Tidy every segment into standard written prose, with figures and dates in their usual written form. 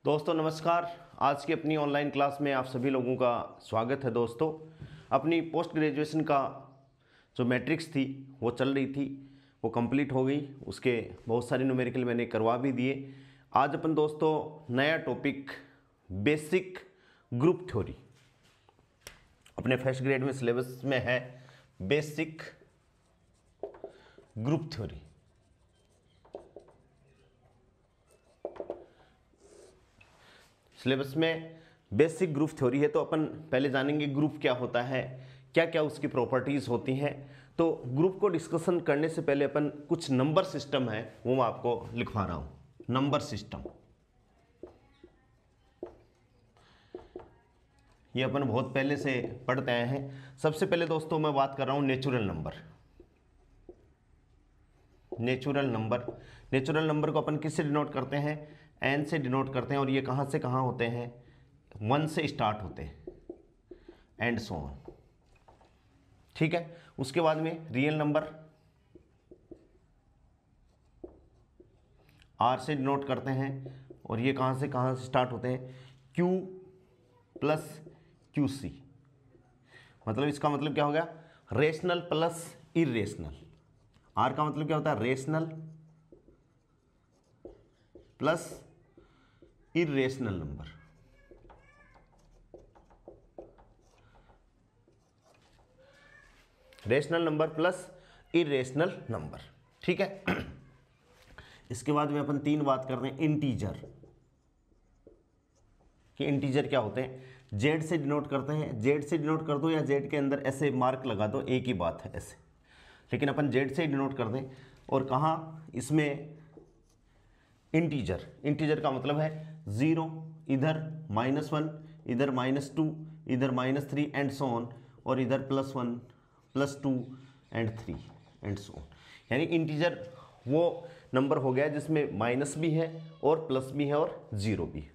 दोस्तों नमस्कार। आज की अपनी ऑनलाइन क्लास में आप सभी लोगों का स्वागत है। दोस्तों अपनी पोस्ट ग्रेजुएशन का जो मैट्रिक्स थी वो चल रही थी, वो कंप्लीट हो गई। उसके बहुत सारे न्यूमेरिकल मैंने करवा भी दिए। आज अपन दोस्तों नया टॉपिक बेसिक ग्रुप थ्योरी अपने फर्स्ट ग्रेड में सिलेबस में है। बेसिक ग्रुप थ्योरी सिलेबस में बेसिक ग्रुप थ्योरी है। तो अपन पहले जानेंगे ग्रुप क्या होता है, क्या क्या उसकी प्रॉपर्टीज होती हैं। तो ग्रुप को डिस्कशन करने से पहले अपन कुछ नंबर सिस्टम है वो मैं आपको लिखवा रहा हूं। नंबर सिस्टम ये अपन बहुत पहले से पढ़ते आए हैं। सबसे पहले दोस्तों मैं बात कर रहा हूं नेचुरल नंबर। नेचुरल नंबर को अपन किससे डिनोट करते हैं? एन से डिनोट करते हैं। और ये कहां से कहां होते हैं? 1 से स्टार्ट होते हैं एंड सो ऑन। ठीक है। उसके बाद में रियल नंबर आर से डिनोट करते हैं। और ये कहां से स्टार्ट होते हैं? Q plus Q C. मतलब इसका मतलब क्या हो गया? Rational plus irrational. आर का मतलब क्या होता है? Rational plus irrational number. Rational number plus irrational number. ठीक है। इसके बाद में अपन 3 बात कर रहे हैं इंटीजर कि इंटीजर क्या होते हैं। जेड से डिनोट करते हैं। जेड से डिनोट कर दो या जेड के अंदर ऐसे मार्क लगा दो, एक ही बात है ऐसे, लेकिन अपन जेड से डिनोट कर दें। और कहाँ इसमें इंटीजर का मतलब है 0, इधर -1, इधर -2, इधर -3 एंड सो ऑन, और इधर +1, +2 एंड 3 एंड सो ऑन। यानी इंटीजर वो नंबर हो गया जिसमें माइनस भी है और प्लस भी है और 0 भी है।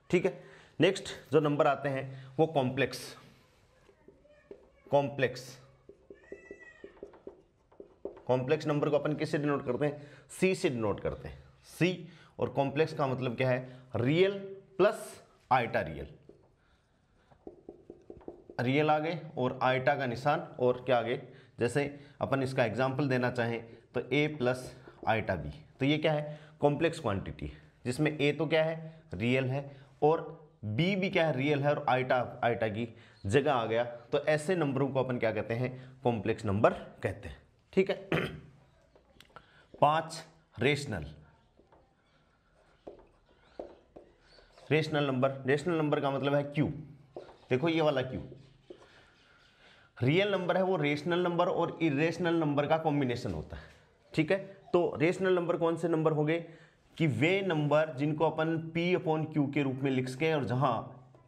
ठीक है। नेक्स्ट जो नंबर आते हैं वो कॉम्प्लेक्स नंबर को अपन किससे डिनोट करते हैं? सी से डिनोट करते हैं। सी और कॉम्प्लेक्स का मतलब क्या है? Real plus iota real. Real आगे और आइटा का निशान और क्या आगे? जैसे अपन इसका एग्जांपल देना चाहें तो a प्लस आइटा b। तो ये क्या है? कॉम्प्लेक्स क्वांटिटी, जिसमें a तो क्या है? रियल है और b भी क्या है? रियल है और आइटा की जगह आ गया। तो ऐसे नंबरों को अपन क्या कहते हैं? कॉम्प्लेक्स नंबर कहते हैं। ठीक है। 5 रेशनल नंबर का मतलब है क्यू। देखो ये वाला क्यू रियल नंबर है, वो रेशनल नंबर और इरेशनल नंबर का कॉम्बिनेशन होता है। ठीक है। तो रेशनल नंबर कौन से नंबर हो गए? कि वे नंबर जिनको अपन P/Q के रूप में लिख सकें और जहां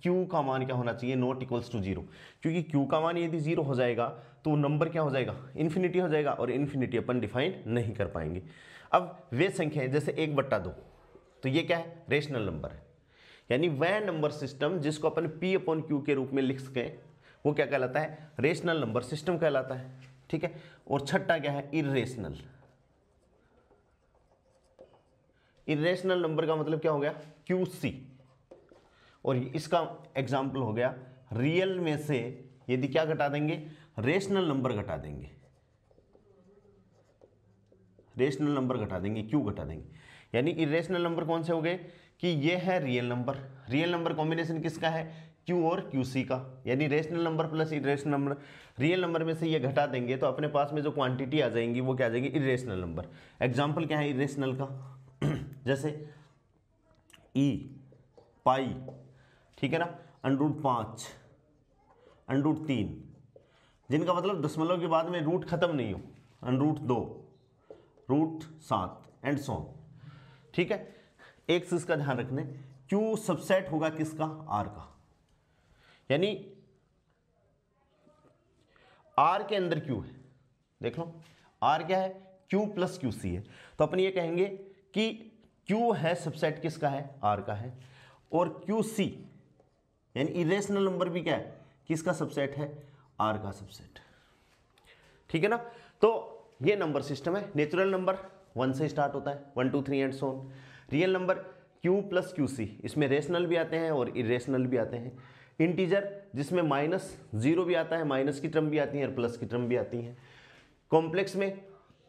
Q का मान क्या होना चाहिए? Not equals to 0। क्योंकि Q का मान यदि 0 हो जाएगा तो नंबर क्या हो जाएगा? इन्फिनिटी हो जाएगा, और इन्फिनिटी अपन डिफाइन नहीं कर पाएंगे। अब वे संख्या जैसे 1/2, तो ये क्या है? रेशनल नंबर है। यानी वह नंबर सिस्टम जिसको अपन P/Q के रूप में लिख सकें वो क्या कहलाता है? रेशनल नंबर सिस्टम कहलाता है। ठीक है। और छठा क्या है? इरेशनल नंबर का मतलब क्या हो गया? QC। और इसका एग्जाम्पल हो गया रियल में से यदि क्या घटा देंगे? रेशनल नंबर घटा देंगे। रेशनल नंबर घटा देंगे, क्यू घटा देंगे। यानी इरेशनल नंबर कौन से हो गए? कि ये है रियल नंबर कॉम्बिनेशन किसका है? क्यू और क्यूसी का। यानी rational number plus irrational number. Real number में से ये घटा देंगे तो अपने पास में जो क्वांटिटी आ जाएंगी वो क्या आ जाएगी? Irrational number. एग्जाम्पल क्या है इरेशनल का? जैसे ई पाई, ठीक है ना, √5, √3, जिनका मतलब दशमलव के बाद में रूट खत्म नहीं हो, √2, √7 एंड सो ऑन। ठीक है। एक चीज का ध्यान रखने, क्यू सबसेट होगा किसका? आर का। यानी आर के अंदर क्यू है, देख लो आर क्या है? क्यू प्लस क्यू सी है। तो अपन ये कहेंगे कि क्यू है सबसेट किसका है? आर का है। और क्यू सी यानी इरेशनल नंबर भी क्या है? किसका सबसेट है? आर का सबसेट। ठीक है ना। तो ये नंबर सिस्टम है। नेचुरल नंबर 1 से स्टार्ट होता है, 1 2 3 and so on. Real number Q plus Q C, इसमें रेशनल भी आते हैं और इरेशनल भी आते हैं। इंटीजर जिसमें -0 भी आता है, माइनस की टर्म भी आती है और प्लस की टर्म भी आती हैं। कॉम्प्लेक्स में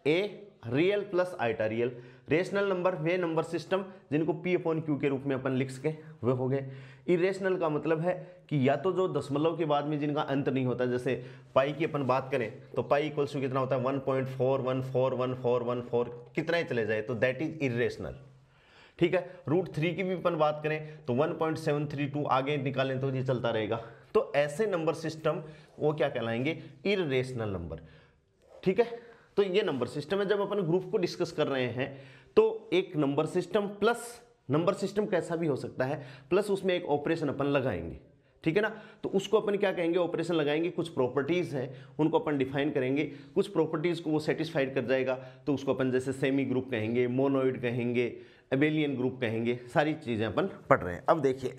a real plus iota real. Rational number वे नंबर सिस्टम जिनको P/Q के रूप में अपन लिख सके वे हो गए। इरेशनल का मतलब है कि या तो जो दशमलव के बाद में जिनका अंत नहीं होता, जैसे पाई की अपन बात करें तो पाई इक्वल्स टू कितना होता है 1.4141414 कितना ही चले जाए तो दैट इज इरेशनल। ठीक है, √3 की भी अपन बात करें तो 1.732 आगे निकालें तो ये चलता रहेगा। तो ऐसे नंबर सिस्टम वो क्या कहलाएंगे, इरेशनल नंबर। ठीक है, तो ये नंबर सिस्टम है। जब अपन ग्रुप को डिस्कस कर रहे हैं तो एक number system plus, number system कैसा भी हो सकता है, प्लस उसमें एक ऑपरेशन अपन लगाएंगे। ठीक है ना, तो उसको अपन क्या कहेंगे, ऑपरेशन लगाएंगे। कुछ प्रॉपर्टीज हैं उनको अपन डिफाइन करेंगे, कुछ प्रॉपर्टीज को वो सेटिस्फाइड कर जाएगा तो उसको अपन जैसे सेमी ग्रुप कहेंगे, मोनोइड कहेंगे, एबेलियन ग्रुप कहेंगे, सारी चीजें अपन पढ़ रहे हैं। अब देखिए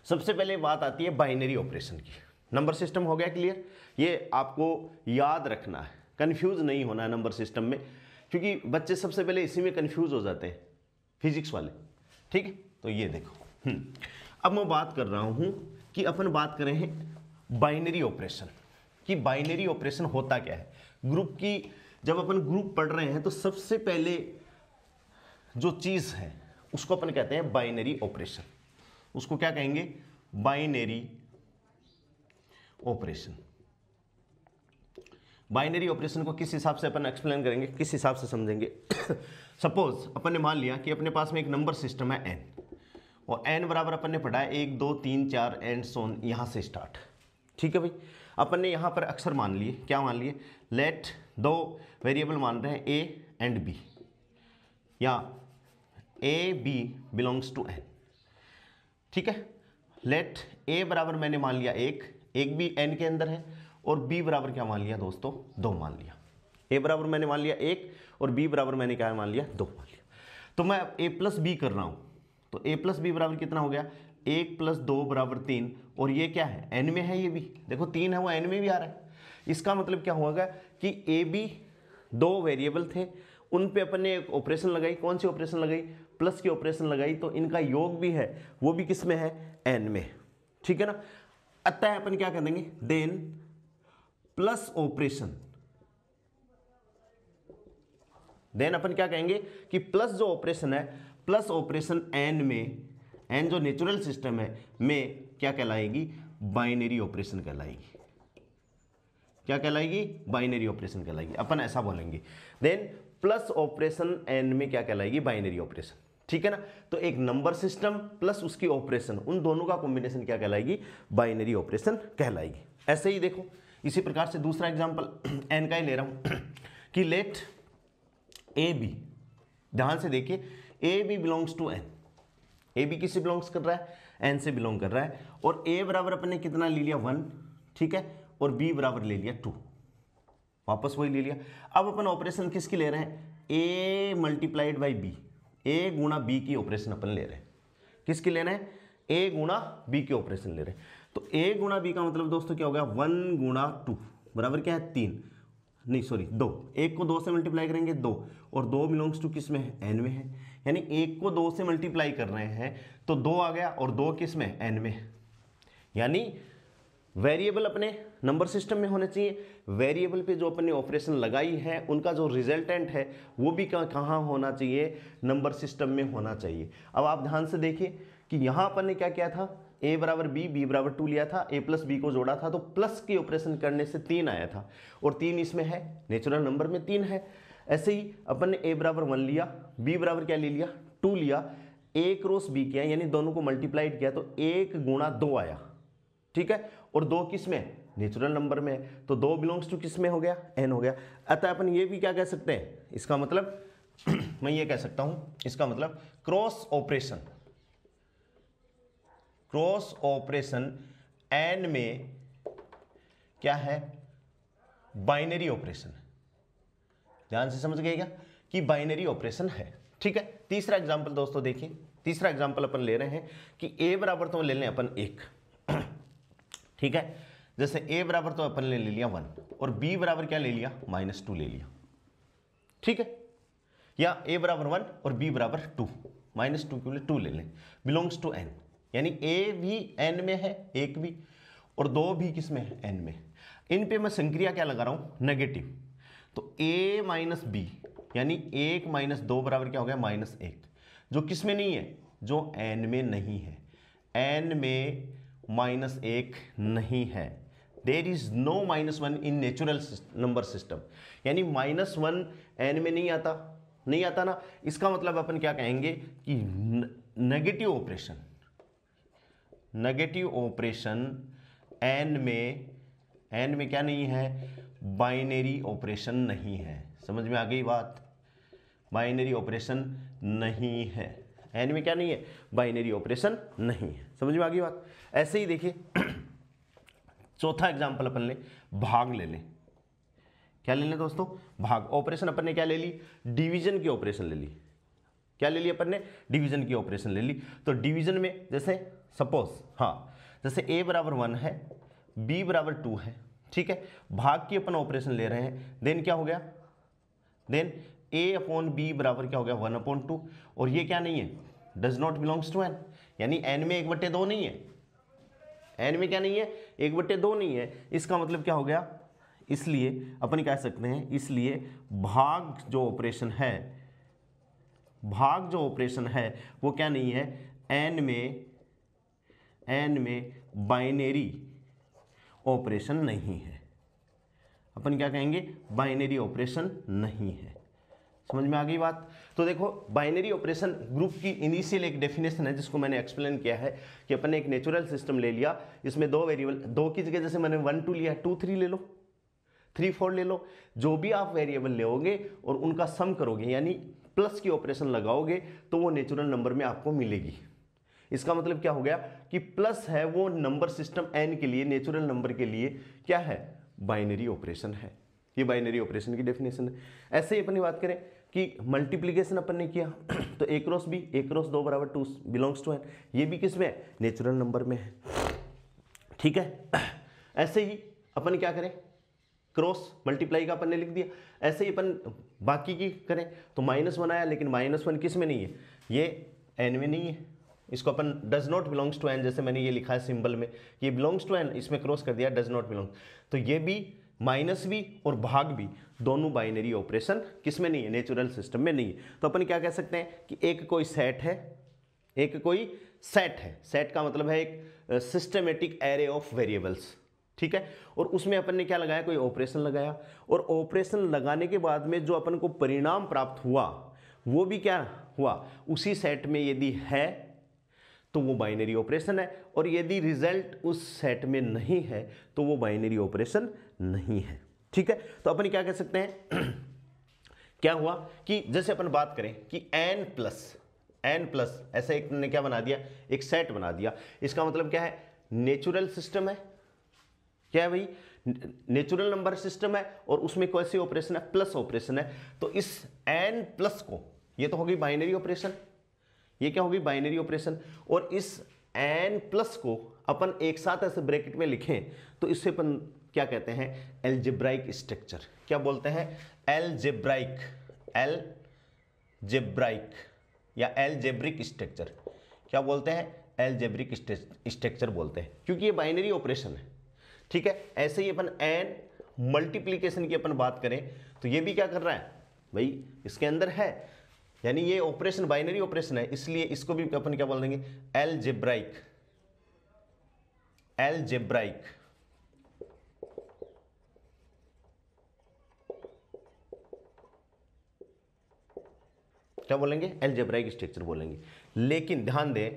सबसे पहले बात आती है बाइनरी ऑपरेशन की। नंबर सिस्टम हो गया क्लियर, ये आपको याद रखना है, कंफ्यूज नहीं होना है नंबर सिस्टम में, क्योंकि बच्चे सबसे पहले इसी में कंफ्यूज हो जाते हैं, फिजिक्स वाले। ठीक है, तो ये देखो अब मैं बात कर रहा हूं कि अपन बात करें हैं बाइनरी ऑपरेशन कि बाइनरी ऑपरेशन होता क्या है। ग्रुप की जब अपन ग्रुप पढ़ रहे हैं तो सबसे पहले जो चीज है उसको अपन कहते हैं बाइनरी ऑपरेशन। उसको क्या कहेंगे, बाइनरी ऑपरेशन। बाइनरी ऑपरेशन को किस हिसाब से अपन एक्सप्लेन करेंगे, किस हिसाब से समझेंगे। सपोज अपन ने मान लिया कि अपने पास में एक नंबर सिस्टम है n, और n बराबर अपन ने पढ़ा है 1 2 3 4 एंड सोन, यहां से स्टार्ट। ठीक है भाई, अपन ने यहां पर अक्षर मान लिए, क्या मान लिए, लेट दो वेरिएबल मान रहे हैं a एंड b, या a b belongs to n। ठीक है, लेट a बराबर मैंने मान लिया एक भी n के अंदर है, और b बराबर क्या मान लिया दोस्तों, 2 मान लिया। a बराबर मैंने मान लिया 1 और b बराबर मैंने क्या मान लिया, 2 मान लिया। तो मैं a प्लस बी कर रहा हूं, तो a प्लस बी बराबर कितना हो गया, 1 + 2 = 3, और ये क्या है, n में है, ये भी देखो 3 है वो n में भी आ रहा है। इसका मतलब क्या होगा कि a b 2 वेरिएबल थे, उन पे अपन ने एक ऑपरेशन लगाई। कौन सी ऑपरेशन लगाई, प्लस की ऑपरेशन लगाई, तो इनका योग भी है वो भी किस में है, n में। ठीक है ना, अतः अपन क्या कर देंगे, देन प्लस ऑपरेशन, देन अपन क्या कहेंगे कि प्लस जो ऑपरेशन है, प्लस ऑपरेशन n में, n जो नेचुरल सिस्टम है में क्या कहलाएगी, बाइनरी ऑपरेशन कहलाएगी। क्या कहलाएगी, बाइनरी ऑपरेशन कहलाएगी, अपन ऐसा बोलेंगे। देन प्लस ऑपरेशन n में क्या कहलाएगी, बाइनरी ऑपरेशन। ठीक है ना, तो एक नंबर सिस्टम प्लस उसकी ऑपरेशन, उन दोनों का कॉम्बिनेशन क्या कहलाएगी, बाइनरी ऑपरेशन कहलाएगी। ऐसे ही देखो, इसी प्रकार से दूसरा एग्जांपल n का ही ले रहा हूं कि लेट ए बी, ध्यान से देखिए, A B belongs to n। A B किससे बिलोंग्स कर रहा है, n से बिलोंग कर रहा है, और a बराबर अपने कितना ले लिया 1, ठीक है, और b बराबर ले लिया 2, वापस वही ले लिया। अब अपन ऑपरेशन किसकी ले रहे हैं, a multiplied by b, a गुणा b की ऑपरेशन अपन ले रहे हैं। किसकी ले रहे हैं, a गुणा b की ऑपरेशन ले रहे हैं। तो a गुणा b का मतलब दोस्तों क्या हो गया, 1 गुणा 2 बराबर क्या है 3, नहीं सॉरी 2, 1 को 2 से मल्टीप्लाई करेंगे 2, और 2 बिलोंग्स टू किस में है, n में है, यानी 1 को 2 से मल्टीप्लाई कर रहे हैं तो 2 आ गया, और 2 किस में, n में। यानी वेरिएबल अपने नंबर सिस्टम में होने चाहिए, वेरिएबल पे जो अपने ऑपरेशन लगाई है उनका जो रिजल्टेंट है वो भी कहाँ होना चाहिए, नंबर सिस्टम में होना चाहिए। अब आप ध्यान से देखिए कि यहाँ अपन ने क्या किया था, a बराबर b, b बराबर 2 लिया था, a प्लस बी को जोड़ा था तो प्लस की ऑपरेशन करने से 3 आया था, और 3 इसमें है, नेचुरल नंबर में 3 है। ऐसे ही अपन ने a बराबर 1 लिया, b बराबर क्या ले लिया, 2 लिया, a क्रॉस b किया, यानी दोनों को मल्टीप्लाइड किया तो 1 गुणा 2 आया। ठीक है, और 2 किस में, नेचुरल नंबर में, तो 2 बिलोंग्स टू किस में हो गया, n हो गया। अतः अपन ये भी क्या कह सकते हैं, इसका मतलब मैं ये कह सकता हूं, इसका मतलब cross operation, cross operation n में क्या है, बाइनरी ऑपरेशन। ध्यान से समझ गए क्या कि बाइनरी ऑपरेशन है। ठीक है, तीसरा एग्जांपल दोस्तों देखिए, तीसरा एग्जांपल अपन ले रहे हैं कि a बराबर तो ले लें अपन 1, ठीक है, जैसे a बराबर तो अपन ले लिया 1, और b बराबर क्या ले लिया, -2 ले लिया। ठीक है, या a बराबर 1 और b बराबर 2, -2 के लिए 2 ले लें, बिलोंग्स टू n, यानी a भी n में है, 1 भी, और 2 भी किस में है, n में। इन पे मैं संक्रिया क्या लगा रहा हूं, नेगेटिव, तो a माइनस बी यानी 1 माइनस 2 बराबर क्या हो गया, -1, जो किस में नहीं है, जो n में नहीं है, n में -1 नहीं है। There is no -1 in natural number system, यानी -1 n में नहीं आता ना। इसका मतलब अपन क्या कहेंगे कि नेगेटिव ऑपरेशन n में क्या नहीं है, बाइनरी ऑपरेशन नहीं है। समझ में आ गई बात, बाइनरी ऑपरेशन नहीं है, n में क्या नहीं है, बाइनरी ऑपरेशन नहीं है। समझ में आ गई बात। ऐसे ही देखिए चौथा एग्जांपल अपन ले, भाग ले लें। क्या ले लें दोस्तों, भाग। ऑपरेशन अपन ने क्या ले ली, डिवीजन की ऑपरेशन ले ली। क्या ले ली अपन ने, डिवीजन की ऑपरेशन ले ली। तो डिवीजन में जैसे सपोज, हाँ, जैसे a बराबर 1 है, b बराबर 2 है, ठीक है, भाग की अपन ऑपरेशन ले रहे हैं, देन क्या हो गया, देन a अपॉन b बराबर क्या हो गया, 1/2, और ये क्या नहीं है, does not belongs to n, यानी n में 1/2 नहीं है, n में क्या नहीं है, 1/2 नहीं है। इसका मतलब क्या हो गया, इसलिए अपन कह सकते हैं, इसलिए भाग जो ऑपरेशन है वो क्या नहीं है, n में बाइनरी ऑपरेशन नहीं है। अपन क्या कहेंगे, बाइनरी ऑपरेशन नहीं है। समझ में आ गई बात। तो देखो बाइनरी ऑपरेशन ग्रुप की इनिशियल एक डेफिनेशन है जिसको मैंने एक्सप्लेन किया है कि अपन ने एक नेचुरल सिस्टम ले लिया, इसमें 2 वेरिएबल, 2 की जगह जैसे मैंने 1 2 लिया, 2 3 ले लो, 3 4 ले लो, जो भी आप वेरिएबल लेओगे और उनका सम करोगे यानी प्लस की ऑपरेशन लगाओगे तो वो नेचुरल नंबर में आपको मिलेगी। इसका मतलब क्या हो गया कि प्लस है वो नंबर सिस्टम n के लिए, नेचुरल नंबर के लिए क्या है, बाइनरी ऑपरेशन है। ये बाइनरी ऑपरेशन की डेफिनेशन है। ऐसे ही अपनी बात करें कि मल्टीप्लिकेशन अपन ने किया तो a cross b, a cross 2 बराबर 2 बिलोंग्स टू n, ये भी किस में है, नेचुरल नंबर में है, ठीक है। ऐसे ही अपन क्या करें, क्रॉस मल्टीप्लाई का अपन ने लिख दिया। ऐसे ही अपन बाकी की करें तो -1 आया, लेकिन -1 किस में नहीं है, ये n में नहीं है, इसको अपन does not belongs to n, जैसे मैंने ये लिखा है सिंबल में, ये बिलोंग्स टू n, इसमें क्रॉस कर दिया डज नॉट बिलोंग, तो ये भी माइनस भी और भाग भी दोनों बाइनरी ऑपरेशन किस में नहीं है, नेचुरल सिस्टम में नहीं है। तो अपन क्या कह सकते हैं कि एक कोई सेट है, सेट का मतलब है एक सिस्टमेटिक एरे ऑफ वेरिएबल्स, ठीक है, और उसमें अपन ने क्या लगाया, कोई ऑपरेशन लगाया, और ऑपरेशन लगाने के बाद में जो अपन को परिणाम प्राप्त हुआ वो भी क्या हुआ, उसी सेट में यदि है तो वो बाइनरी ऑपरेशन है, और यदि रिजल्ट उस सेट में नहीं है तो वो बाइनरी ऑपरेशन नहीं है, ठीक है। तो अपन क्या कह सकते हैं क्या हुआ कि जैसे अपन बात करें कि n प्लस ऐसा एक ने क्या बना दिया, एक सेट बना दिया। इसका मतलब क्या है, नेचुरल सिस्टम है, क्या है भाई, नेचुरल नंबर सिस्टम है, और उसमें कैसे ऑपरेशन है, प्लस ऑपरेशन है। तो इस n प्लस को, ये तो होगी बाइनरी ऑपरेशन, ये क्या होगी, बाइनरी ऑपरेशन, और इस n प्लस को अपन एक साथ ऐसे ब्रैकेट में लिखें तो इससे अपन क्या कहते हैं, एल्जेब्राइक स्ट्रक्चर। क्या बोलते हैं, एल्जेब्राइक या एल्जेब्रिक स्ट्रक्चर। क्या बोलते हैं, एल्जेब्रिक स्ट्रक्चर बोलते हैं, क्योंकि ये बाइनरी ऑपरेशन है, ठीक है। ऐसे ही अपन n मल्टीप्लीकेशन की अपन बात करें तो ये भी क्या कर रहा है भाई, इसके अंदर है, यानी ये ऑपरेशन बाइनरी ऑपरेशन है, इसलिए इसको भी अपन क्या बोल देंगे, एल्जेब्राइक। क्या बोलेंगे, एल्जेब्राइक स्ट्रक्चर बोलेंगे। लेकिन ध्यान दें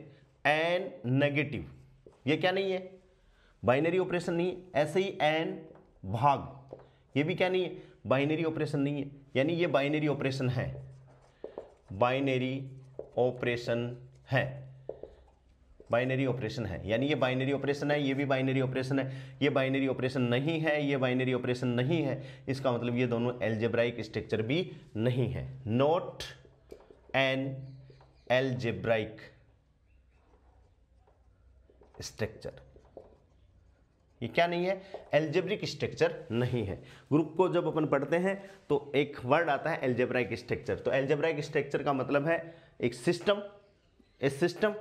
n नेगेटिव, ये क्या नहीं है, बाइनरी ऑपरेशन नहीं है। ऐसे ही n भाग, ये भी क्या नहीं है, बाइनरी ऑपरेशन नहीं है, यानी ये बाइनरी ऑपरेशन है, बाइनरी ऑपरेशन है, यानी ये बाइनरी ऑपरेशन है, ये भी बाइनरी ऑपरेशन है, ये बाइनरी ऑपरेशन नहीं है, ये बाइनरी ऑपरेशन नहीं है। इसका मतलब ये दोनों एल्जेब्राइक स्ट्रक्चर भी नहीं है, नॉट एन एल्जेब्राइक स्ट्रक्चर। ये क्या नहीं है, एल्जेब्रिक स्ट्रक्चर नहीं है। ग्रुप को जब अपन पढ़ते हैं तो एक वर्ड आता है एल्जेब्राइक स्ट्रक्चर। तो एल्जेब्राइक स्ट्रक्चर का मतलब है एक सिस्टम ए सिस्टम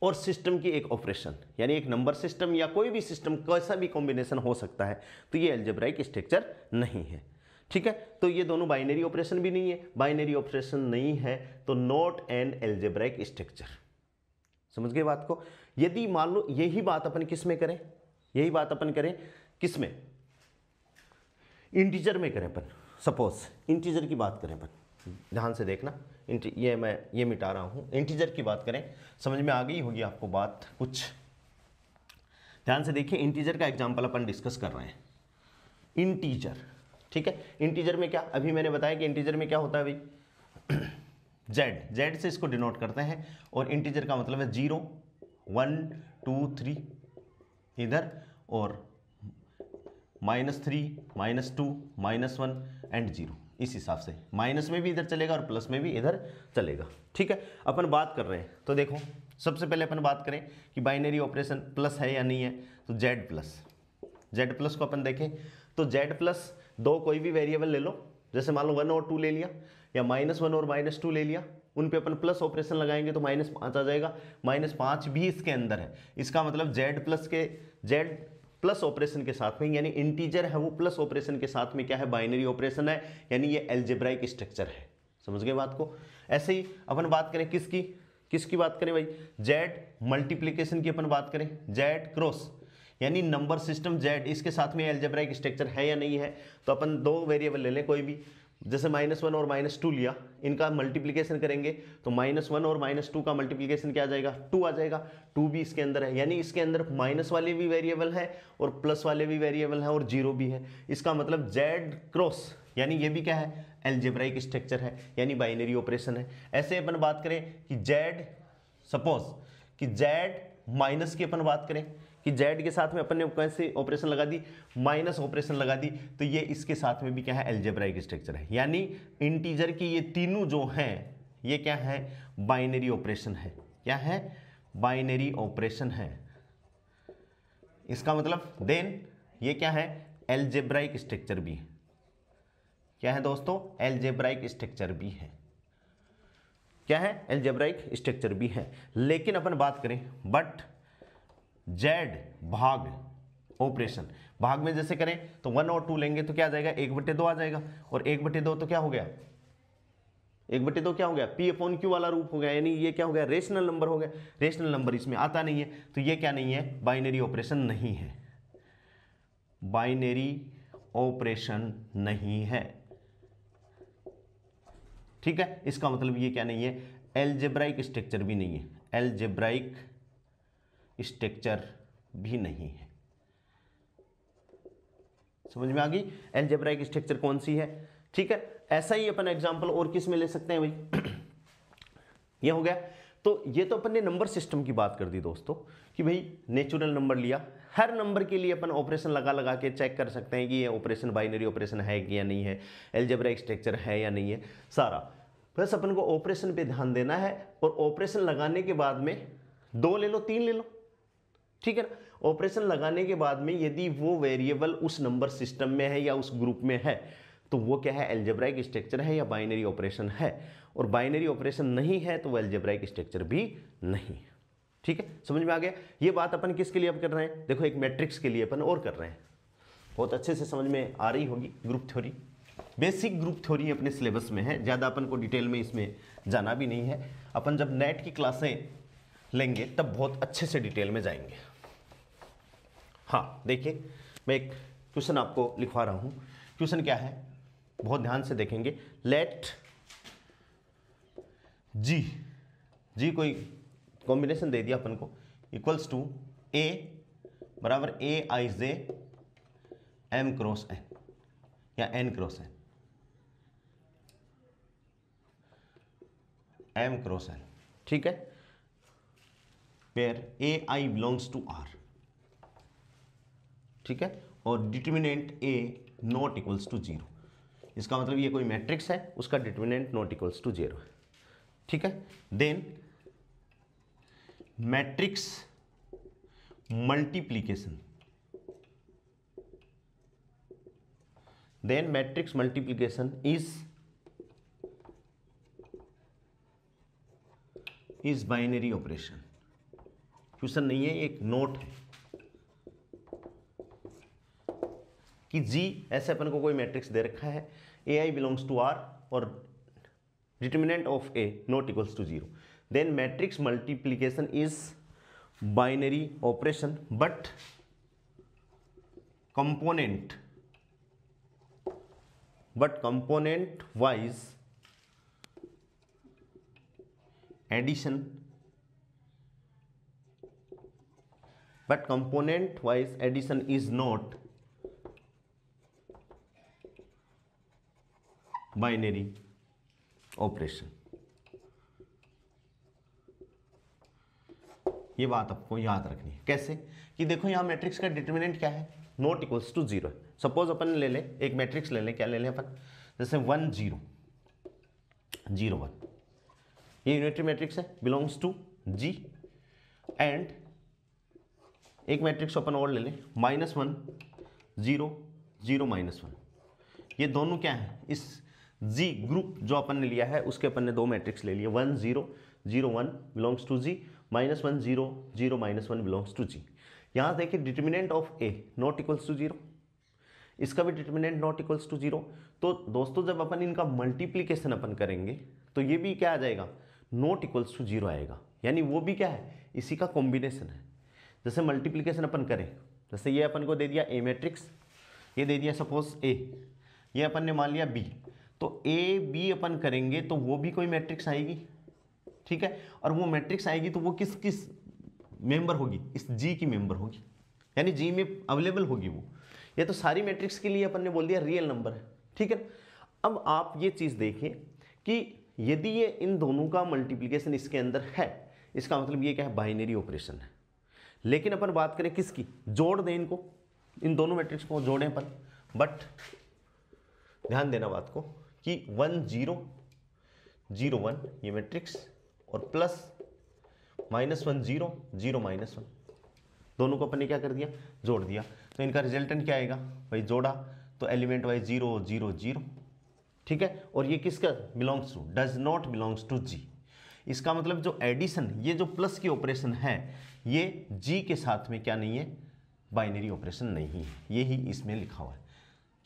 और सिस्टम की एक ऑपरेशन, यानी एक नंबर सिस्टम या कोई भी सिस्टम कैसा भी कॉम्बिनेशन हो सकता है, तो ये अलजेब्राइक स्ट्रक्चर नहीं है। ठीक है, तो ये दोनों बाइनरी ऑपरेशन भी नहीं है, बाइनरी ऑपरेशन नहीं है तो नॉट एन अलजेब्राइक स्ट्रक्चर। समझ गए बात को। यदि मान लो यही बात अपन किस में करें, यही बात अपन करें किस में, इंटीजर में करें अपन, सपोज इंटीजर की बात करें अपन, ध्यान से देखना, ये मैं ये मिटा रहा हूं, इंटीजर की बात करें, समझ में आ गई होगी आपको बात कुछ। ध्यान से देखिए, इंटीजर का एग्जांपल अपन डिस्कस कर रहे हैं। इंटीजर, ठीक है, इंटीजर में क्या, अभी मैंने बताया कि इंटीजर में क्या होता है भाई, जेड, जेड से इसको डिनोट करते हैं, और इंटीजर का मतलब है 0 1 2 3 इधर, और -3 -2 -1 एंड 0, इस हिसाब से माइनस में भी इधर चलेगा और प्लस में भी इधर चलेगा। ठीक है, अपन बात कर रहे हैं, तो देखो सबसे पहले अपन बात करें कि बाइनरी ऑपरेशन प्लस है या नहीं है, तो जेड प्लस, जेड प्लस को अपन देखें तो जेड प्लस दो कोई भी वेरिएबल ले लो, जैसे मान लो 1 और 2 ले लिया, या -1 और -2 ले लिया, उन पे अपन प्लस ऑपरेशन लगाएंगे तो -5 आ जाएगा, -5 भी इसके अंदर है, इसका मतलब जेड प्लस के, जेड प्लस ऑपरेशन के साथ में, यानी इंटीजर है वो प्लस ऑपरेशन के साथ में क्या है, बाइनरी ऑपरेशन है, यानी ये अलजेब्राइक स्ट्रक्चर है। समझ गए बात को। ऐसे ही अपन बात करें किसकी, किसकी बात करें भाई, जेड मल्टीप्लिकेशन की अपन बात करें, जेड क्रॉस, यानी नंबर सिस्टम जेड, इसके साथ में अलजेब्राइक स्ट्रक्चर है या नहीं है, तो अपन दो वेरिएबल ले लें कोई भी, जैसे -1 और -2 लिया, इनका मल्टीप्लिकेशन करेंगे तो -1 और -2 का मल्टीप्लिकेशन क्या आ जाएगा, 2 आ जाएगा, 2 भी इसके अंदर है, यानी इसके अंदर माइनस वाले भी वेरिएबल है और प्लस वाले भी वेरिएबल है और 0 भी है, इसका मतलब जेड क्रॉस, यानी ये भी क्या है, अलजेब्राइक स्ट्रक्चर है, यानी बाइनरी ऑपरेशन है। ऐसे अपन बात करें कि जेड, सपोज कि जेड माइनस की अपन बात करें कि जेड के साथ में अपन ने कैसे ऑपरेशन लगा दी, माइनस ऑपरेशन लगा दी, तो ये इसके साथ में भी क्या है, अलजेब्राइक स्ट्रक्चर है, यानी इंटीजर की ये तीनों जो हैं ये क्या है, बाइनरी ऑपरेशन है। क्या है, बाइनरी ऑपरेशन है। इसका मतलब देन ये क्या है, अलजेब्राइक स्ट्रक्चर भी है। क्या है दोस्तों, अलजेब्राइक स्ट्रक्चर भी है। क्या है, अलजेब्राइक स्ट्रक्चर भी है। लेकिन अपन बात करें बट जेड भाग ऑपरेशन, भाग में जैसे करें तो 1 और 2 लेंगे तो क्या आ जाएगा, 1/2 आ जाएगा, और 1/2 तो क्या हो गया, 1/2 क्या हो गया, P/Q वाला रूप हो गया, यानी ये क्या हो गया, रेशनल नंबर हो गया। रेशनल नंबर इसमें आता नहीं है, तो ये क्या नहीं है, बाइनरी ऑपरेशन नहीं है, बाइनरी ऑपरेशन नहीं है। ठीक है, इसका मतलब ये क्या नहीं है, अलजेब्राइक स्ट्रक्चर भी नहीं है, अलजेब्राइक स्ट्रक्चर भी नहीं है। समझ में आ गई, अलजेब्राइक स्ट्रक्चर कौन सी है। ठीक है, ऐसा ही अपन एग्जांपल और किस में ले सकते हैं भाई, ये हो गया। तो ये तो अपन ने नंबर सिस्टम की बात कर दी दोस्तों, कि भाई नेचुरल नंबर लिया, हर नंबर के लिए अपन ऑपरेशन लगा लगा के चेक कर सकते हैं कि ये ऑपरेशन बाइनरी ऑपरेशन है कि या नहीं है, अलजेब्राइक स्ट्रक्चर है या नहीं है, सारा। बस अपन को ऑपरेशन पे ध्यान देना है, और ऑपरेशन लगाने के बाद में 2 ले लो 3 ले लो, ठीक है ना। ऑपरेशन लगाने के बाद में यदि वो वेरिएबल उस नंबर सिस्टम में है या उस ग्रुप में है, तो वो क्या है, अलजेब्राइक स्ट्रक्चर है या बाइनरी ऑपरेशन है, और बाइनरी ऑपरेशन नहीं है तो वो अलजेब्राइक स्ट्रक्चर भी नहीं। ठीक है, समझ में आ गया। ये बात अपन किसके लिए अब कर रहे हैं, देखो एक मैट्रिक्स के लिए अपन और कर रहे हैं, बहुत अच्छे से समझ में आ रही होगी। Group theory, basic group theory अपने सिलेबस में है, ज़्यादा अपन को डिटेल में इसमें जाना भी नहीं है। अपन जब नेट की क्लासें लेंगे तब बहुत अच्छे से डिटेल में जाएंगे। हाँ देखिए, मैं एक क्वेश्चन आपको लिखवा रहा हूँ। क्वेश्चन क्या है, बहुत ध्यान से देखेंगे। लेट जी कोई कॉम्बिनेशन दे दिया अपन को, इक्वल्स टू ए बराबर AIJ M क्रॉस N या N cross N, M cross N, ठीक है, where AI belongs to R, ठीक है, और determinant A not equals to 0। इसका मतलब ये कोई मैट्रिक्स है, उसका डिटर्मिनेंट नॉट इक्वल्स टू 0 है, ठीक है। Then matrix multiplication, then matrix multiplication is is binary operation. Question नहीं है, एक नोट है कि जी ऐसे अपन को कोई मैट्रिक्स दे रखा है, A I belongs to R और determinant of A not equals to 0, then matrix multiplication is binary operation but component wise addition is not binary operation। ये बात आपको याद रखनी है। कैसे कि देखो यहां मैट्रिक्स का डिटर्मिनेंट क्या है, नॉट इक्वल्स टू 0 है। सपोज अपन ले लें एक मैट्रिक्स ले लें, क्या ले लें अपन, जैसे 1 0 0 1, ये यूनिटरी मैट्रिक्स है, बिलोंग्स टू जी। एंड एक मैट्रिक्स अपन और ले लें -1 0 0 -1, ये दोनों क्या है, इस जी ग्रुप जो अपन ने लिया है उसके अपन ने दो मैट्रिक्स ले लिए, 1 0 0 1 belongs to G, -1 0 0 -1 belongs to G. यहाँ देखिए determinant of A not equals to 0, इसका भी डिटर्मिनेंट नॉट इक्वल्स टू 0। तो दोस्तों जब अपन इनका मल्टीप्लिकेशन अपन करेंगे तो ये भी क्या आ जाएगा, नॉट इक्वल्स टू 0 आएगा, यानी वो भी क्या है, इसी का कॉम्बिनेशन है। जैसे मल्टीप्लिकेशन अपन करें, जैसे ये अपन को दे दिया ए मैट्रिक्स, ये दे दिया सपोज ए, ये अपन ने मान लिया बी, तो ए बी अपन करेंगे तो वो भी कोई मैट्रिक्स आएगी, ठीक है। और वो मैट्रिक्स आएगी तो वो किस किस मेंबर होगी, इस जी की मेंबर होगी, यानी जी में अवेलेबल होगी वो। ये तो सारी मैट्रिक्स के लिए अपन ने बोल दिया रियल नंबर है, ठीक है। अब आप ये चीज़ देखें कि यदि ये इन दोनों का मल्टीप्लिकेशन इसके अंदर है, इसका मतलब ये क्या है, बाइनरी ऑपरेशन है। लेकिन अपन बात करें किसकी, जोड़ दें इनको, इन दोनों मैट्रिक्स को जोड़ें अपन, बट ध्यान देना बात को कि 1 0 0 1 ये मैट्रिक्स और प्लस -1 0 0 -1 दोनों को अपन ने क्या कर दिया, जोड़ दिया। तो इनका रिजल्टेंट क्या आएगा भाई, जोड़ा तो एलिमेंट वाइज 0 0 0, ठीक है। और ये किसका belongs to, does not belongs to G. इसका मतलब जो एडिशन, ये जो प्लस की ऑपरेशन है, ये जी के साथ में क्या नहीं है, बाइनरी ऑपरेशन नहीं है। ये ही इसमें लिखा हुआ है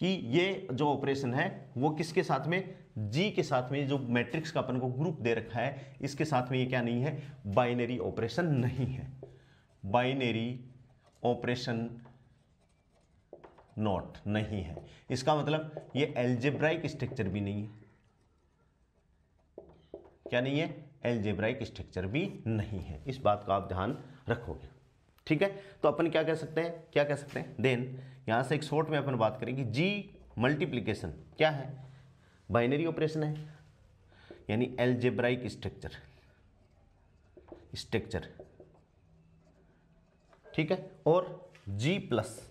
कि ये जो ऑपरेशन है वो किसके साथ में, जी के साथ में, जो मैट्रिक्स का अपन को ग्रुप दे रखा है इसके साथ में ये क्या नहीं है, बाइनरी ऑपरेशन नहीं है, बाइनरी ऑपरेशन नॉट नहीं है। इसका मतलब ये एल्जेब्राइक स्ट्रक्चर भी नहीं है, क्या नहीं है, एल्जेब्राइक स्ट्रक्चर भी नहीं है। इस बात का आप ध्यान रखोगे, ठीक है। तो अपन क्या कह सकते हैं, क्या कह सकते हैं, देन यहां से एक शॉर्ट में अपन बात करेंगे, जी मल्टीप्लिकेशन क्या है, बाइनरी ऑपरेशन है, यानी एल्जेब्राइक स्ट्रक्चर, ठीक है। और जी प्लस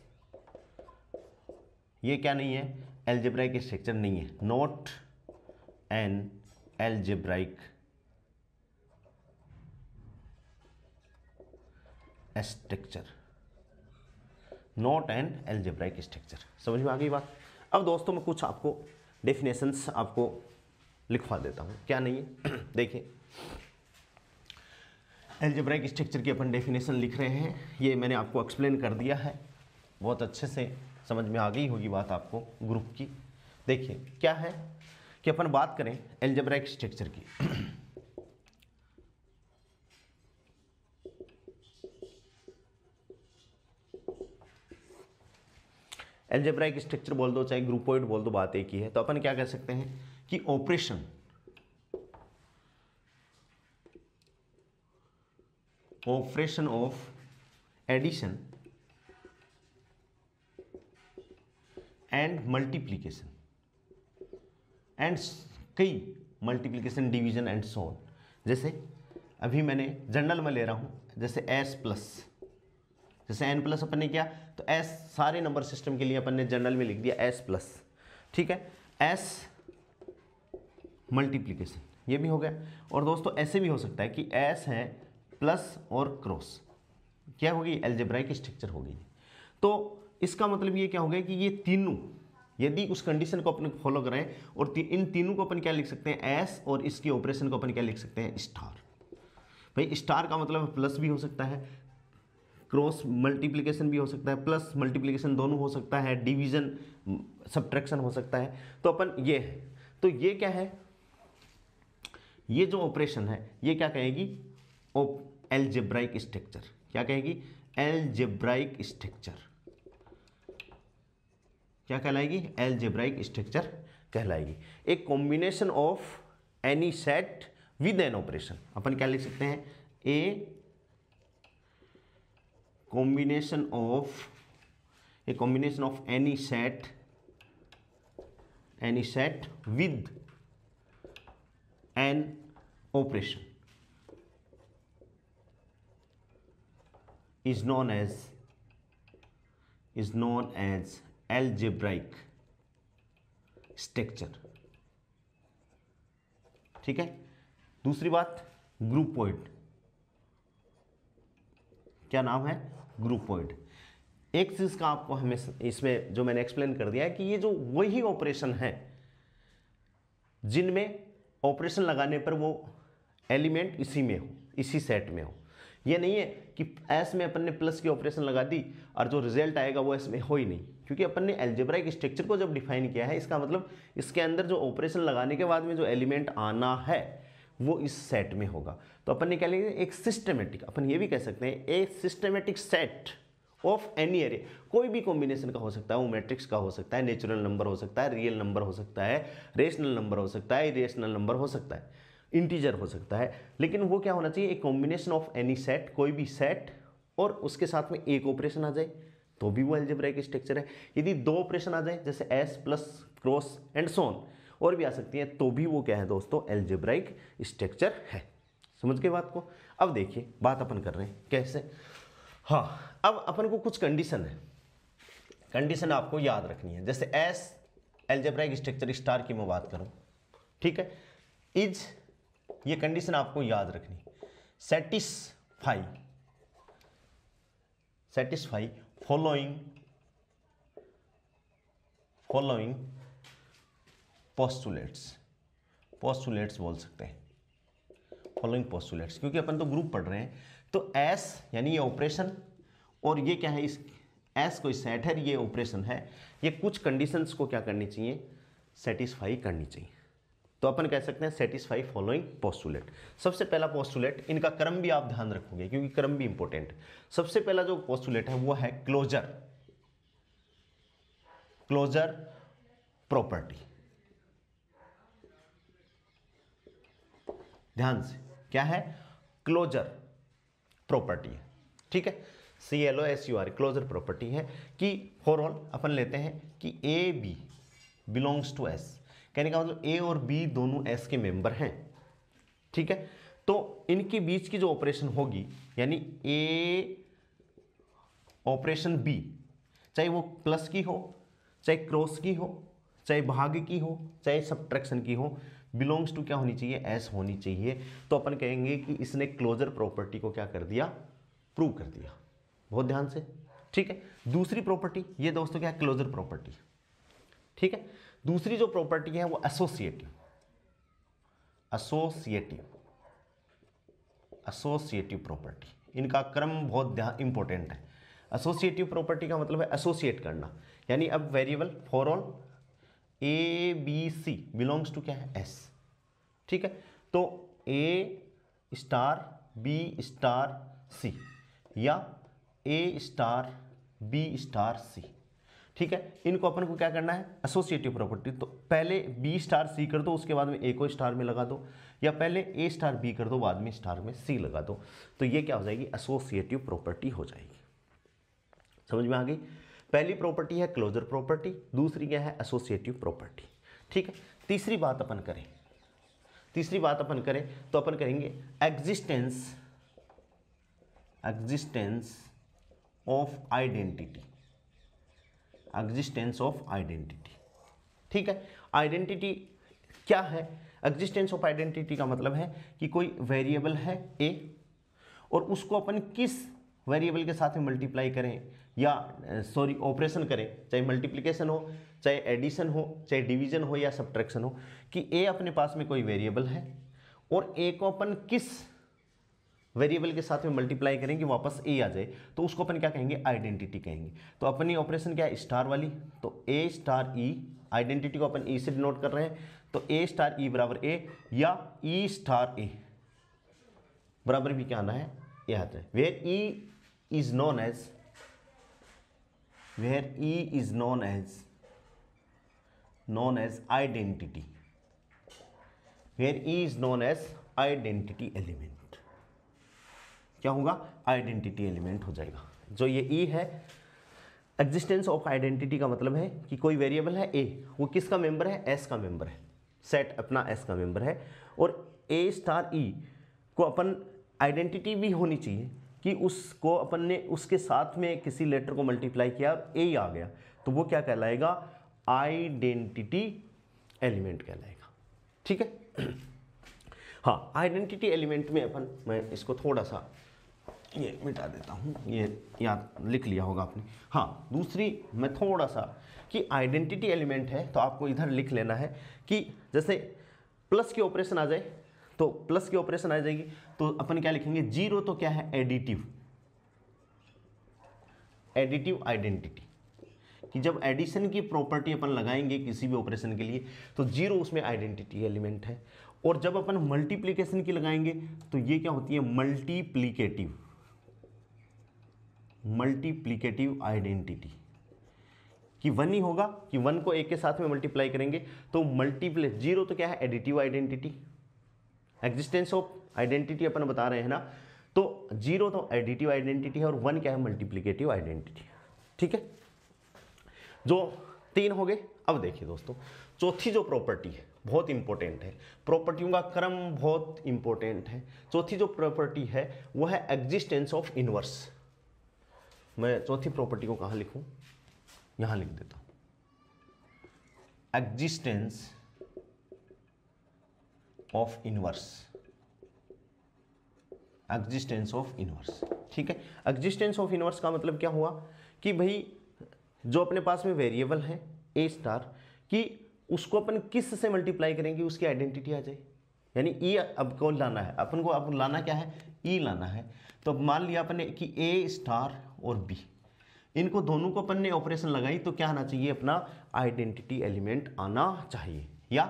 ये क्या नहीं है, एल्जेब्राइक स्ट्रक्चर नहीं है, not an algebraic structure, not an algebraic structure. समझ में आ गई बात। अब दोस्तों मैं कुछ आपको डेफिनेशंस आपको लिखवा देता हूं, क्या नहीं है देखिए एल्जेब्राइक स्ट्रक्चर की अपन डेफिनेशन लिख रहे हैं, ये मैंने आपको एक्सप्लेन कर दिया है, बहुत अच्छे से समझ में आ गई होगी बात आपको ग्रुप की। देखिए क्या है कि अपन बात करें एल्जेब्राइक स्ट्रक्चर की, एल्जेब्राइक स्ट्रक्चर बोल दो चाहे ग्रुपोइड बोल दो, बात एक ही है। तो अपन क्या कह सकते हैं कि operation of addition and multiplication and कई multiplication division and so on. जैसे अभी मैंने जनरल में ले रहा हूं, जैसे s प्लस, जैसे n प्लस अपन ने किया तो s सारे नंबर सिस्टम के लिए अपन ने जनरल में लिख दिया s प्लस, ठीक है। s मल्टीप्लीकेशन ये भी हो गया। और दोस्तों ऐसे भी हो सकता है कि s है प्लस और क्रॉस, क्या होगी, एल्जेब्राइक स्ट्रक्चर होगी। तो इसका मतलब ये क्या हो गया कि ये तीनों यदि उस कंडीशन को अपन फॉलो करें और इन तीनों को अपन क्या लिख सकते हैं, एस, और इसकी ऑपरेशन को अपन क्या लिख सकते हैं, स्टार। भाई स्टार का मतलब प्लस भी हो सकता है, क्रॉस मल्टीप्लिकेशन भी हो सकता है, प्लस मल्टीप्लिकेशन दोनों हो सकता है, डिवीजन सब्ट्रैक्शन हो सकता है। तो अपन ये है, तो ये क्या है, ये जो ऑपरेशन है ये क्या कहेगी, एलजेब्राइक स्ट्रक्चर। क्या कहेगी, एलजेब्राइक स्ट्रक्चर। क्या कहलाएगी, एलजेब्राइक स्ट्रक्चर कहलाएगी। एक combination of any set with an operation. अपन क्या लिख सकते हैं, a combination of any set with an operation is known as algebraic structure। ठीक है। दूसरी बात, ग्रुपोइड। क्या नाम है, ग्रुपोइड। एक चीज का आपको हमें इसमें जो मैंने एक्सप्लेन कर दिया है कि ये जो वही ऑपरेशन है जिनमें ऑपरेशन लगाने पर वो एलिमेंट इसी में हो, इसी सेट में हो। ये नहीं है कि एस में अपन ने प्लस की ऑपरेशन लगा दी और जो रिजल्ट आएगा वो एस में हो ही नहीं, क्योंकि अपन ने एल्जेब्राइक स्ट्रक्चर को जब डिफाइन किया है, इसका मतलब इसके अंदर जो ऑपरेशन लगाने के बाद में जो एलिमेंट आना है वो इस सेट में होगा। तो अपन ने क्या लिया, एक सिस्टमेटिक, अपन ये भी कह सकते हैं एक systematic set of any array. कोई भी कॉम्बिनेशन का हो सकता है, वो मैट्रिक्स का हो सकता है, नेचुरल नंबर हो सकता है, रियल नंबर हो सकता है, रेशनल नंबर हो सकता है, इरेशनल नंबर हो सकता है, इंटीजर हो सकता है। लेकिन वो क्या होना चाहिए, एक कॉम्बिनेशन ऑफ एनी सेट, कोई भी सेट, और उसके साथ में एक ऑपरेशन आ जाए तो भी वो एल्जेब्राइक स्ट्रक्चर है। यदि दो ऑपरेशन आ जाए जैसे एस प्लस क्रॉस एंड सोन और भी आ सकती है, तो भी वो क्या है दोस्तों, एल्जेब्राइक स्ट्रक्चर है। समझ गए बात को। अब देखिए बात अपन कर रहे हैं कैसे। हाँ, अब अपन को कुछ कंडीशन है, कंडीशन आपको याद रखनी है। जैसे एस एल्जेब्राइक स्ट्रक्चर स्टार की मैं बात करूं, ठीक है, इज, ये कंडीशन आपको याद रखनी, सेटिस्फाई फॉलोइंग पोस्टुलेट्स बोल सकते हैं, फॉलोइंग पोस्टुलेट्स, क्योंकि अपन तो ग्रुप पढ़ रहे हैं। तो एस यानी ये ऑपरेशन, और ये क्या है, इस एस कोई सेट है, ये ऑपरेशन है, ये कुछ कंडीशंस को क्या करनी चाहिए, सेटिस्फाई करनी चाहिए। तो अपन कह सकते हैं सेटिस्फाई फॉलोइंग पोस्टुलेट। सबसे पहला पोस्टुलेट, इनका क्रम भी आप ध्यान रखोगे क्योंकि क्रम भी इंपॉर्टेंट है। सबसे पहला जो पोस्टुलेट है वो है क्लोजर प्रॉपर्टी। ध्यान से, क्या है, क्लोजर प्रॉपर्टी है, ठीक है, CLOSUR क्लोजर प्रॉपर्टी है कि फॉर ऑल अपन लेते हैं कि A B belongs to S. कहने का मतलब ए और बी दोनों एस के मेंबर हैं, ठीक है। तो इनके बीच की जो ऑपरेशन होगी, यानी ए ऑपरेशन बी, चाहे वो प्लस की हो, चाहे क्रॉस की हो, चाहे भाग की हो, चाहे सब्ट्रैक्शन की हो, बिलोंग्स टू क्या होनी चाहिए, एस होनी चाहिए। तो अपन कहेंगे कि इसने क्लोजर प्रॉपर्टी को क्या कर दिया, प्रूव कर दिया। बहुत ध्यान से, ठीक है। दूसरी प्रॉपर्टी, ये दोस्तों क्या है, क्लोजर प्रॉपर्टी, ठीक है। दूसरी जो प्रॉपर्टी है वो एसोसिएटिव प्रॉपर्टी। इनका क्रम बहुत इंपॉर्टेंट है। एसोसिएटिव प्रॉपर्टी का मतलब है एसोसिएट करना, यानी अब variable for all A B C belongs to क्या है, एस, ठीक है। तो A star B star C या A star B star C, ठीक है। इनको अपन को क्या करना है, एसोसिएटिव प्रॉपर्टी। तो पहले बी स्टार सी कर दो, उसके बाद में ए को स्टार में लगा दो, या पहले ए स्टार बी कर दो, बाद में स्टार में सी लगा दो। तो ये क्या हो जाएगी, एसोसिएटिव प्रॉपर्टी हो जाएगी। समझ में आ गई। पहली प्रॉपर्टी है क्लोजर प्रॉपर्टी, दूसरी क्या है, एसोसिएटिव प्रॉपर्टी, ठीक है। तीसरी बात अपन करें तो अपन कहेंगे एग्जिस्टेंस ऑफ आइडेंटिटी, ठीक है। आइडेंटिटी क्या है, एग्जिस्टेंस ऑफ आइडेंटिटी का मतलब है कि कोई वेरिएबल है ए, और उसको अपन किस वेरिएबल के साथ में मल्टीप्लाई करें या ऑपरेशन करें, चाहे मल्टीप्लिकेशन हो, चाहे एडिशन हो, चाहे डिवीजन हो या सब्ट्रैक्शन हो, कि ए अपने पास में कोई वेरिएबल है और ए को अपन किस वेरिएबल के साथ में मल्टीप्लाई करेंगे वापस ए आ जाए तो उसको अपन क्या कहेंगे, आइडेंटिटी कहेंगे। तो अपनी ऑपरेशन क्या है, स्टार वाली, तो ए स्टार ई, आइडेंटिटी को अपन ई से डिनोट कर रहे हैं, तो ए स्टार ई बराबर ए, या ई स्टार ए बराबर भी क्या आना है, ए आता है। Where E is known as, where E is known as identity, where E is known as identity element, क्या होगा, आइडेंटिटी एलिमेंट हो जाएगा। जो ये ई है, एग्जिस्टेंस ऑफ आइडेंटिटी का मतलब है कि कोई वेरिएबल है ए, वो किसका मेंबर है, एस का मेंबर है, सेट अपना एस का मेंबर है, और ए स्टार ई को अपन आइडेंटिटी भी होनी चाहिए कि उसको अपन ने उसके साथ में किसी लेटर को मल्टीप्लाई किया और ए आ गया, तो वो क्या कहलाएगा, आइडेंटिटी एलिमेंट कहलाएगा। ठीक है। हाँ, आइडेंटिटी एलिमेंट में अपन, मैं इसको थोड़ा सा ये मिटा देता हूँ, ये याद लिख लिया होगा आपने। हाँ, दूसरी मैं थोड़ा सा कि आइडेंटिटी एलिमेंट है तो आपको इधर लिख लेना है कि जैसे प्लस की ऑपरेशन आ जाए तो प्लस की ऑपरेशन आ जाएगी तो अपन क्या लिखेंगे, जीरो तो क्या है, एडिटिव, एडिटिव आइडेंटिटी, कि जब एडिशन की प्रॉपर्टी अपन लगाएंगे किसी भी ऑपरेशन के लिए तो जीरो उसमें आइडेंटिटी एलिमेंट है, और जब अपन मल्टीप्लिकेशन की लगाएंगे तो ये क्या होती है, मल्टीप्लिकेटिव, मल्टीप्लिकेटिव आइडेंटिटी, कि वन ही होगा कि वन को एक के साथ में मल्टीप्लाई करेंगे तो मल्टीप्ले, जीरो तो क्या है, additive identity, existence of identity अपन बता रहे हैं ना, तो जीरो तो एडिटिव आइडेंटिटी है और वन क्या है, मल्टीप्लिकेटिव आइडेंटिटी। ठीक है, जो तीन हो गए। अब देखिए दोस्तों, चौथी जो प्रॉपर्टी है बहुत इंपॉर्टेंट है, प्रॉपर्टियों का क्रम बहुत इंपॉर्टेंट है। चौथी जो प्रॉपर्टी है वो है एग्जिस्टेंस ऑफ इनवर्स। मैं चौथी प्रॉपर्टी को कहाँ लिखूं, यहां लिख देता हूं, existence of inverse, existence of inverse. ठीक है, एग्जिस्टेंस ऑफ इनवर्स का मतलब क्या हुआ कि भाई जो अपने पास में वेरिएबल है ए स्टार, कि उसको अपन किस से मल्टीप्लाई करेंगे उसकी आइडेंटिटी आ जाए, यानी ई अब को लाना है अपन को, अब लाना क्या है, ई लाना है। तो अब मान लिया अपन ने कि ए स्टार और बी, इनको दोनों को अपन ने ऑपरेशन लगाई तो क्या आना चाहिए, अपना आइडेंटिटी एलिमेंट आना चाहिए, या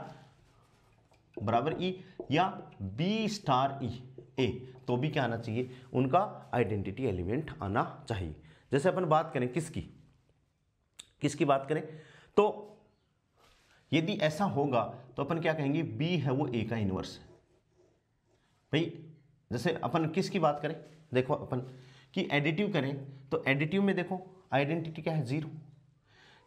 बराबर ई, या बी स्टार ई ए, तो भी क्या आना चाहिए, उनका आइडेंटिटी एलिमेंट आना चाहिए। जैसे अपन बात करें किसकी, किसकी बात करें, तो यदि ऐसा होगा तो अपन क्या कहेंगे, बी है वो ए का इनवर्स है। भाई जैसे अपन किसकी बात करें, देखो अपन कि एडिटिव करें तो एडिटिव में देखो आइडेंटिटी क्या है, जीरो।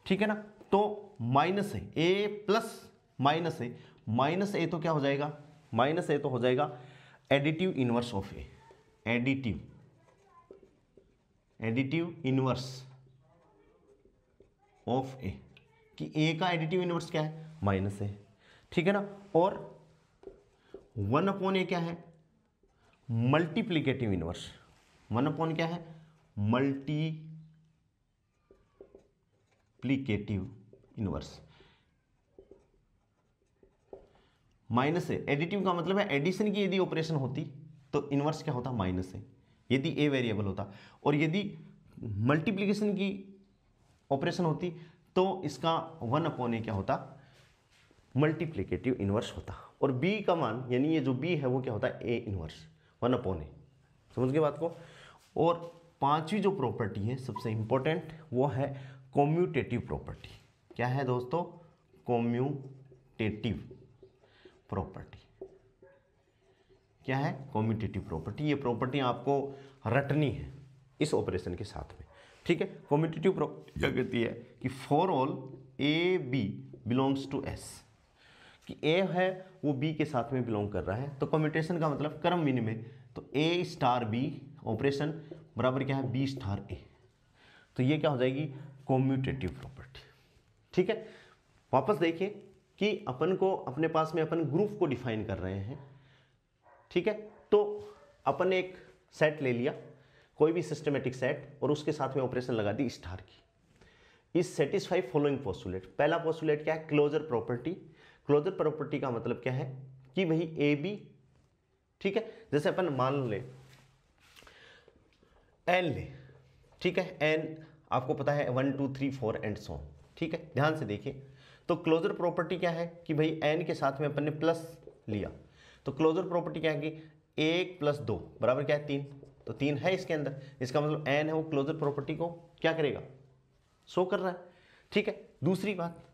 ठीक है ना, तो माइनस है ए प्लस माइनस है, माइनस ए तो क्या हो जाएगा, माइनस ए तो हो जाएगा additive inverse of a, additive, additive inverse of a, कि ए का एडिटिव इनवर्स क्या है, माइनस है। ठीक है ना, और वन अपॉन ए क्या है, मल्टीप्लिकेटिव इनवर्स, वन अपॉन क्या है, मल्टीप्लिकेटिव इनवर्स, माइनस है। एडिटिव का मतलब है एडिशन की यदि ऑपरेशन होती तो इनवर्स क्या होता, माइनस है, यदि ए वेरिएबल होता, और यदि मल्टीप्लिकेशन की ऑपरेशन होती तो इसका वन अपॉन ए क्या होता, मल्टीप्लिकेटिव इनवर्स होता, और बी का मान यानी ये जो बी है वो क्या होता है, ए इनवर्स, वन अपॉन ए। समझ गए बात को। और पांचवी जो प्रॉपर्टी है सबसे इंपॉर्टेंट वो है कॉम्यूटेटिव प्रॉपर्टी। क्या है दोस्तों, कॉम्यूटेटिव प्रॉपर्टी। क्या है, कॉम्यूटेटिव प्रॉपर्टी। ये प्रॉपर्टी आपको रटनी है इस ऑपरेशन के साथ में। ठीक है, कॉम्यूटेटिव प्रॉपर्टी क्या कहती है कि for all A B belongs to S, कि ए है वो बी के साथ में बिलोंग कर रहा है, तो कॉम्यूटेशन का मतलब क्रम विनिमय, तो ए स्टार बी ऑपरेशन बराबर क्या है, बी स्टार ए, तो ये क्या हो जाएगी, कॉम्यूटेटिव प्रॉपर्टी। ठीक है, वापस देखिए कि अपन को अपने पास में अपन ग्रुप को डिफाइन कर रहे हैं। ठीक है, तो अपन एक सेट ले लिया, कोई भी सिस्टमेटिक सेट, और उसके साथ में ऑपरेशन लगा दी स्टार की। इस सेटिस्फाई फॉलोइंग पोस्टुलेट। पहला पोस्टुलेट क्या है, क्लोजर प्रॉपर्टी। क्लोजर प्रॉपर्टी का मतलब क्या है कि भाई ए बी, ठीक है, जैसे अपन मान ले एन ले, ठीक है, एन आपको पता है 1 2 3 4 एंड सो, ठीक है। ध्यान से देखिए, तो क्लोजर प्रॉपर्टी क्या है कि भाई एन के साथ में अपन ने प्लस लिया, तो क्लोजर प्रॉपर्टी क्या है कि 1 + 2 बराबर क्या है 3, तो 3 है इसके अंदर, इसका मतलब एन है वो क्लोजर प्रॉपर्टी को क्या करेगा, शो कर रहा है, ठीक है। दूसरी बात,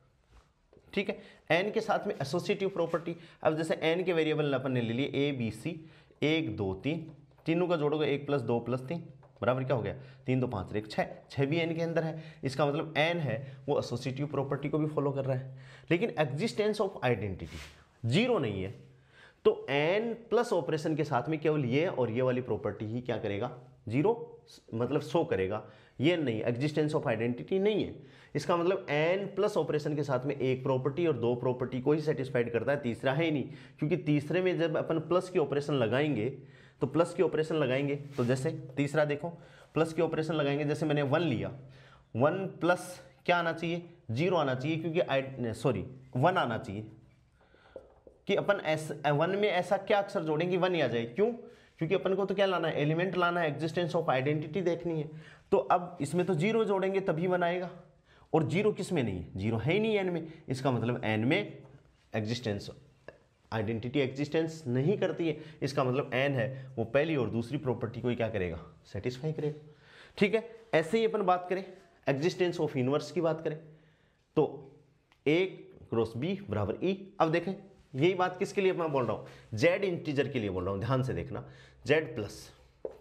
ठीक है, एन के साथ में एसोसिएटिव प्रॉपर्टी, अब जैसे एन के वेरिएबल अपन ने ले लिए ए बी सी, 1 2 3, तीनों का जोड़ोगे 1 + 2 + 3 बराबर क्या हो गया 3 2 5 1 6, 6 भी एन के अंदर है, इसका मतलब एन है वो एसोसिएटिव प्रॉपर्टी को भी फॉलो कर रहा है। लेकिन एग्जिस्टेंस ऑफ आइडेंटिटी जीरो नहीं है, तो एन प्लस ऑपरेशन के साथ में केवल ये और ये वाली प्रॉपर्टी ही क्या करेगा, जीरो मतलब शो करेगा, ये नहीं, एग्जिस्टेंस ऑफ आइडेंटिटी नहीं है। इसका मतलब एन प्लस ऑपरेशन के साथ में एक प्रॉपर्टी और दो प्रॉपर्टी को ही सेटिस्फाइड करता है, तीसरा है ही नहीं, क्योंकि तीसरे में जब अपन प्लस की ऑपरेशन लगाएंगे तो प्लस की ऑपरेशन लगाएंगे, तो जैसे तीसरा देखो प्लस की ऑपरेशन लगाएंगे, जैसे मैंने 1 लिया, 1 प्लस क्या आना चाहिए, 0 आना चाहिए, क्योंकि 1 आना चाहिए कि अपन 1 में ऐसा क्या अक्षर जोड़ेंगे 1 आ जाए, क्यों, क्योंकि अपन को तो क्या लाना है, एलिमेंट लाना है, एग्जिस्टेंस ऑफ आइडेंटिटी देखनी है। तो अब इसमें तो 0 जोड़ेंगे तभी 1 आएगा, और 0 किस में नहीं है, 0 है ही नहीं एन में, इसका मतलब एन में एग्जिस्टेंस आइडेंटिटी एग्जिस्टेंस नहीं करती है, इसका मतलब एन है वो पहली और दूसरी प्रॉपर्टी को ही क्या करेगा, सेटिस्फाई करेगा, ठीक है। ऐसे ही अपन बात करें एग्जिस्टेंस ऑफ इनवर्स की बात करें, तो A × B = E। अब देखें यही बात किसके लिए मैं बोल रहा हूँ, जेड इंटीजर के लिए बोल रहा हूँ, ध्यान से देखना, Z+,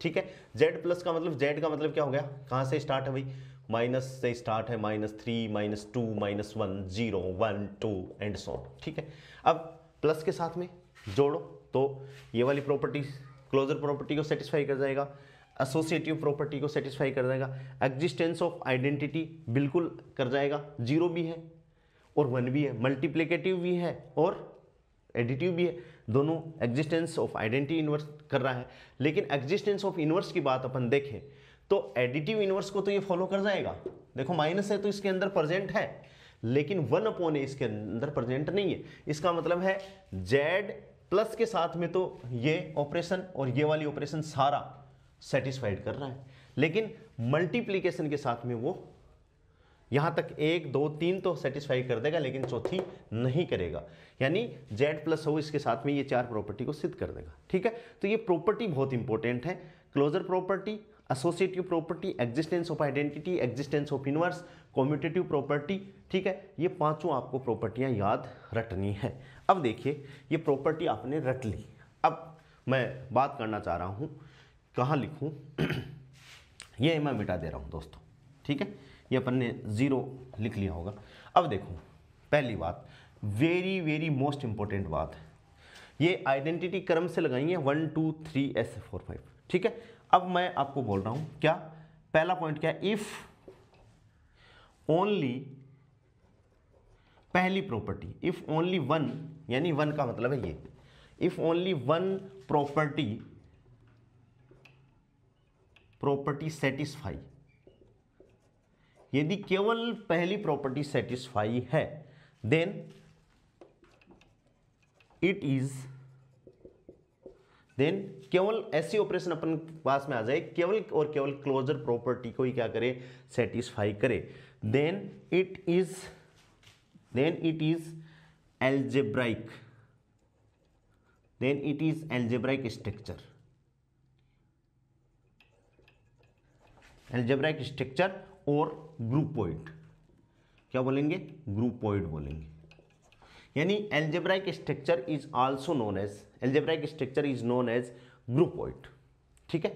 ठीक है। Z+ का मतलब, Z का मतलब क्या हो गया, कहाँ से स्टार्ट है भाई, माइनस से स्टार्ट है, -3 -2 -1 0 1 2 एंड सो ऑन, ठीक है। अब प्लस के साथ में जोड़ो तो ये वाली प्रॉपर्टी क्लोजर प्रॉपर्टी को सेटिस्फाई कर जाएगा, एसोसिएटिव प्रॉपर्टी को सेटिस्फाई कर जाएगा, एग्जिस्टेंस ऑफ आइडेंटिटी बिल्कुल कर जाएगा, 0 भी है और 1 भी है, मल्टीप्लिकेटिव भी है और एडिटिव भी है, दोनों एग्जिस्टेंस ऑफ आइडेंटिटी इनवर्स कर रहा है। लेकिन एग्जिस्टेंस ऑफ इनवर्स की बात अपन देखें तो एडिटिव इनवर्स को तो ये फॉलो कर जाएगा, देखो माइनस है तो इसके अंदर प्रेजेंट है, लेकिन 1/a इसके अंदर प्रेजेंट नहीं है, इसका मतलब है Z+ के साथ में तो ये ऑपरेशन और ये वाली ऑपरेशन सारा सेटिस्फाइड कर रहा है, लेकिन मल्टीप्लीकेशन के साथ में वो यहां तक 1 2 3 तो सेटिस्फाई कर देगा, लेकिन चौथी नहीं करेगा, यानी Z+ हो इसके साथ में ये 4 प्रॉपर्टी को सिद्ध कर देगा, ठीक है। तो ये प्रॉपर्टी बहुत इंपॉर्टेंट है, closure property, associative property, existence of identity, existence of inverse, commutative property, ठीक है। ये पांचों आपको प्रॉपर्टियां याद रटनी है। अब देखिए ये प्रॉपर्टी आपने रट ली, अब मैं बात करना चाह रहा हूं कहाँ लिखूं ये मैं मिटा दे रहा हूं दोस्तों, ठीक है, ये अपन ने 0 लिख लिया होगा। अब देखो पहली बात, वेरी वेरी मोस्ट इंपॉर्टेंट बात है, ये आइडेंटिटी क्रम से लगाई है 1 2 3 ऐसे 4 5, ठीक है। अब मैं आपको बोल रहा हूं क्या, पहला पॉइंट क्या है, इफ ओनली, पहली प्रॉपर्टी इफ ओनली 1, यानी 1 का मतलब है ये, इफ ओनली 1 प्रॉपर्टी सेटिस्फाई, यदि केवल पहली प्रॉपर्टी सेटिस्फाई है, देन इट इज, देन केवल ऐसी ऑपरेशन अपन पास में आ जाए केवल और केवल क्लोजर प्रॉपर्टी को ही क्या करे, सेटिस्फाई करे, then it is algebraic, then it is algebraic structure, algebraic structure और ग्रुपोइड, क्या बोलेंगे, ग्रुपोइड बोलेंगे, यानी algebraic structure is also known as, algebraic structure is known as groupoid, ठीक है,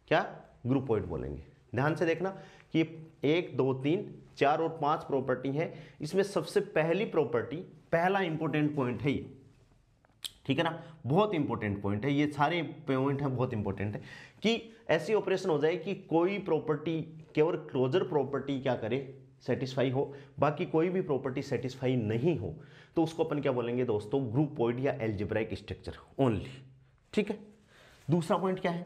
क्या ग्रुपोइड बोलेंगे। ध्यान से देखना कि 1 2 3 4 और 5 प्रॉपर्टी है, इसमें सबसे पहली प्रॉपर्टी, पहला इंपॉर्टेंट पॉइंट है ये, ठीक है ना, बहुत इंपॉर्टेंट पॉइंट है, ये सारे पॉइंट है बहुत इंपॉर्टेंट है, कि ऐसी ऑपरेशन हो जाए कि कोई प्रॉपर्टी केवल क्लोजर प्रॉपर्टी क्या करे, सेटिस्फाई हो, बाकी कोई भी प्रॉपर्टी सेटिस्फाई नहीं हो, तो उसको अपन क्या बोलेंगे दोस्तों, ग्रुपोइड या एल्जेब्राइक स्ट्रक्चर ओनली, ठीक है। दूसरा पॉइंट क्या है,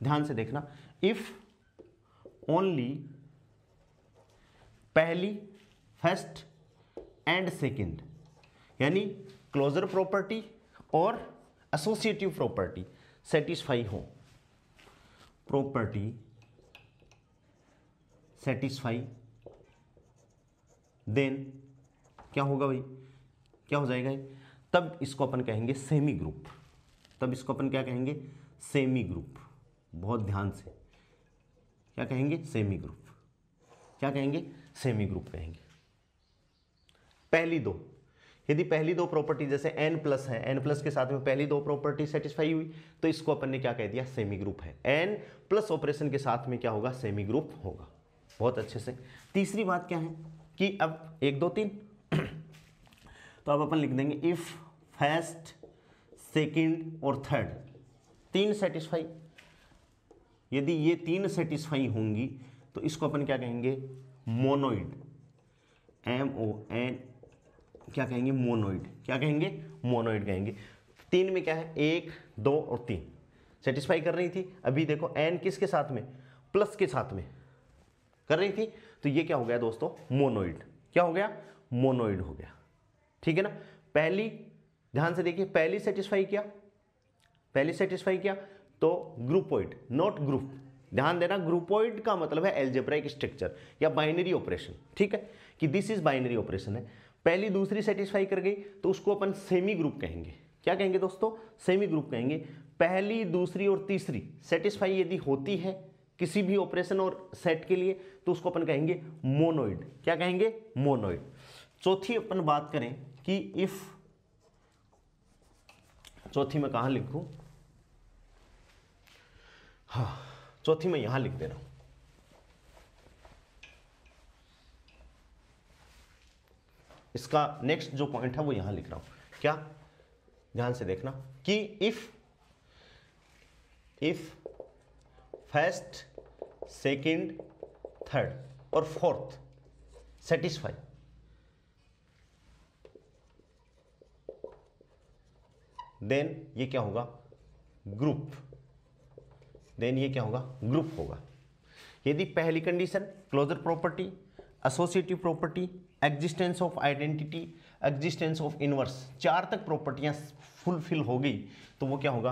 ध्यान से देखना, इफ ओनली पहली, फर्स्ट एंड सेकंड, यानी क्लोजर प्रॉपर्टी और एसोसिएटिव प्रॉपर्टी सेटिस्फाई हो, प्रॉपर्टी सेटिस्फाई, देन क्या होगा भाई, क्या हो जाएगा ये? तब इसको अपन कहेंगे सेमी ग्रुप। तब इसको अपन क्या कहेंगे? Semi group. बहुत ध्यान से, क्या कहेंगे? Semi group. क्या कहेंगे? सेमी ग्रुप कहेंगे। पहली दो, यदि पहली दो प्रॉपर्टी जैसे n प्लस है, n प्लस के साथ में पहली दो प्रॉपर्टी सेटिस्फाई हुई, तो इसको अपन ने क्या कह दिया? सेमी ग्रुप है। n प्लस ऑपरेशन के साथ में क्या होगा? सेमी ग्रुप होगा। बहुत अच्छे से। तीसरी बात क्या है कि अब 1 2 3 तो अब अपन लिख देंगे इफ फर्स्ट सेकंड और थर्ड तीन सेटिस्फाई। यदि ये तीन सेटिस्फाई होंगी तो इसको अपन क्या कहेंगे? मोनोइड। MON क्या कहेंगे? मोनोइड। क्या कहेंगे? मोनोइड कहेंगे। तीन में क्या है? 1 2 और 3 सेटिस्फाई कर रही थी। अभी देखो n किसके साथ में? प्लस के साथ में कर रही थी, तो ये क्या हो गया दोस्तों? मोनोइड। क्या हो गया? मोनोइड हो गया। ठीक है ना? पहली, ध्यान से देखिए, पहली सेटिस्फाई किया, पहली सेटिस्फाई किया तो ग्रुपोइड, नॉट ग्रुप। ध्यान देना, ग्रुपोइड का मतलब है एल्जेब्राइक स्ट्रक्चर या बाइनरी ऑपरेशन। ठीक है, कि दिस इज बाइनरी ऑपरेशन है। पहली दूसरी सेटिस्फाई कर गई तो उसको अपन सेमी ग्रुप कहेंगे। क्या कहेंगे दोस्तों? सेमी ग्रुप कहेंगे। पहली दूसरी और तीसरी सेटिस्फाई यदि होती है किसी भी ऑपरेशन और सेट के लिए तो उसको अपन कहेंगे मोनोइड। क्या कहेंगे? मोनोइड। चौथी अपन बात करें कि इफ, चौथी में कहां लिखूं? हाँ, चौथी में यहां लिख दे रहा हूं। इसका नेक्स्ट जो पॉइंट है वो यहां लिख रहा हूं। क्या? ध्यान से देखना कि इफ फर्स्ट सेकंड थर्ड और फोर्थ सेटिस्फाई, देन ये क्या होगा? ग्रुप। देन ये क्या होगा? ग्रुप होगा। यदि पहली condition closure property, associative property, existence of identity, existence of inverse, 4 तक प्रॉपर्टियां फुलफिल हो गई तो वो क्या होगा?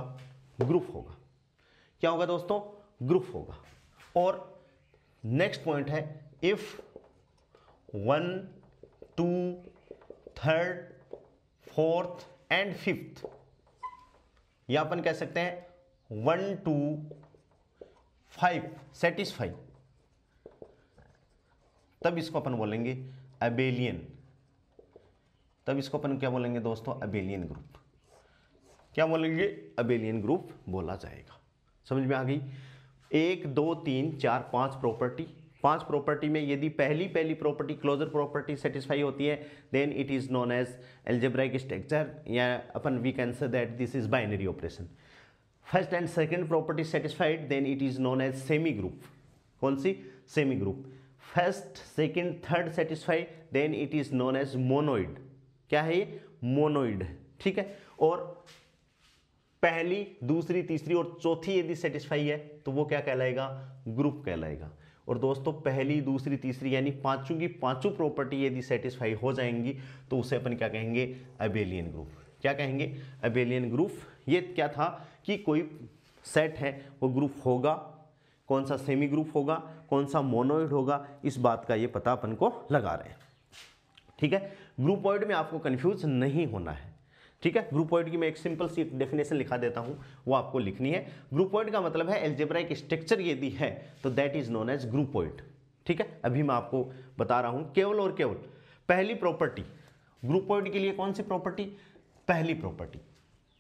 ग्रुप होगा। क्या होगा दोस्तों? ग्रुप होगा। और नेक्स्ट पॉइंट है इफ 1 2 3 4 एंड 5, या अपन कह सकते हैं 1 2 5 सेटिस्फाई, तब इसको अपन बोलेंगे अबेलियन। तब इसको अपन क्या बोलेंगे दोस्तों? Abelian group. क्या बोलेंगे? अबेलियन ग्रुप बोला जाएगा। समझ में आ गई? 1 2 3 4 5 प्रॉपर्टी, 5 प्रॉपर्टी में यदि पहली प्रॉपर्टी क्लोजर प्रॉपर्टी सेटिस्फाई होती है then it is known as algebraic structure, या अपन we can say that this is binary operation. First and second property satisfied then it is known as semi group. कौन सी? Semi group. First second third satisfied then it is known as monoid. क्या है ये? Monoid. ठीक है। और पहली दूसरी तीसरी और चौथी यदि सेटिस्फाई है तो वो क्या कहलाएगा? ग्रुप कहलाएगा। और दोस्तों पहली दूसरी तीसरी यानी पांचों की पांचों प्रॉपर्टी यदि सेटिस्फाई हो जाएंगी तो उसे अपन क्या कहेंगे? Abelian group. क्या कहेंगे? Abelian group. ये क्या था कि कोई सेट है वो ग्रुप होगा, कौन सा सेमी ग्रुप होगा, कौन सा मोनोइड होगा, इस बात का ये पता अपन को लगा रहे हैं। ठीक है। ग्रुपोइड में आपको कंफ्यूज नहीं होना है। ठीक है। ग्रुपोइड की मैं एक सिंपल सी डेफिनेशन लिखा देता हूं, वो आपको लिखनी है। ग्रुपोइड का मतलब है एल्जेब्राइक स्ट्रक्चर यदि है तो that is known as groupoid. ठीक है। अभी मैं आपको बता रहा हूं केवल और केवल पहली प्रॉपर्टी। ग्रुपोइड के लिए कौन सी प्रॉपर्टी? पहली प्रॉपर्टी।